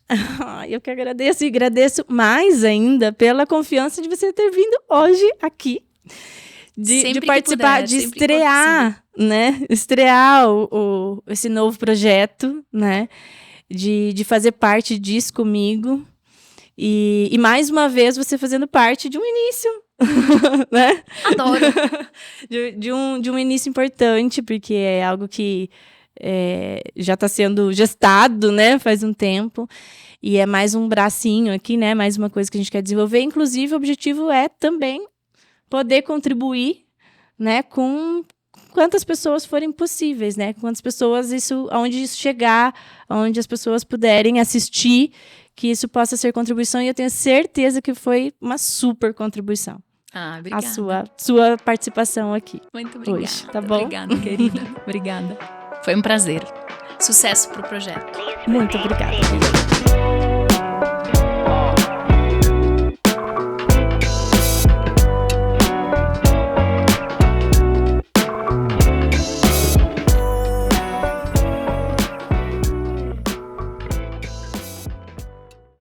Eu que agradeço, e agradeço mais ainda pela confiança de você ter vindo hoje aqui. De participar, de estrear, né? Estrear esse novo projeto, né? De fazer parte disso comigo. E mais uma vez você fazendo parte de um início, né? Adoro. de um início importante, porque é algo que já está sendo gestado, né? Faz um tempo. E é mais um bracinho aqui, né? Mais uma coisa que a gente quer desenvolver. Inclusive, o objetivo é também poder contribuir, né? Com quantas pessoas forem possíveis, né? Quantas pessoas aonde isso chegar, onde as pessoas puderem assistir, que isso possa ser contribuição. E eu tenho certeza que foi uma super contribuição. Obrigada. A sua participação aqui. Muito obrigada. Hoje, tá bom? Obrigada, querida. Obrigada. Foi um prazer. Sucesso pro projeto. Muito obrigada.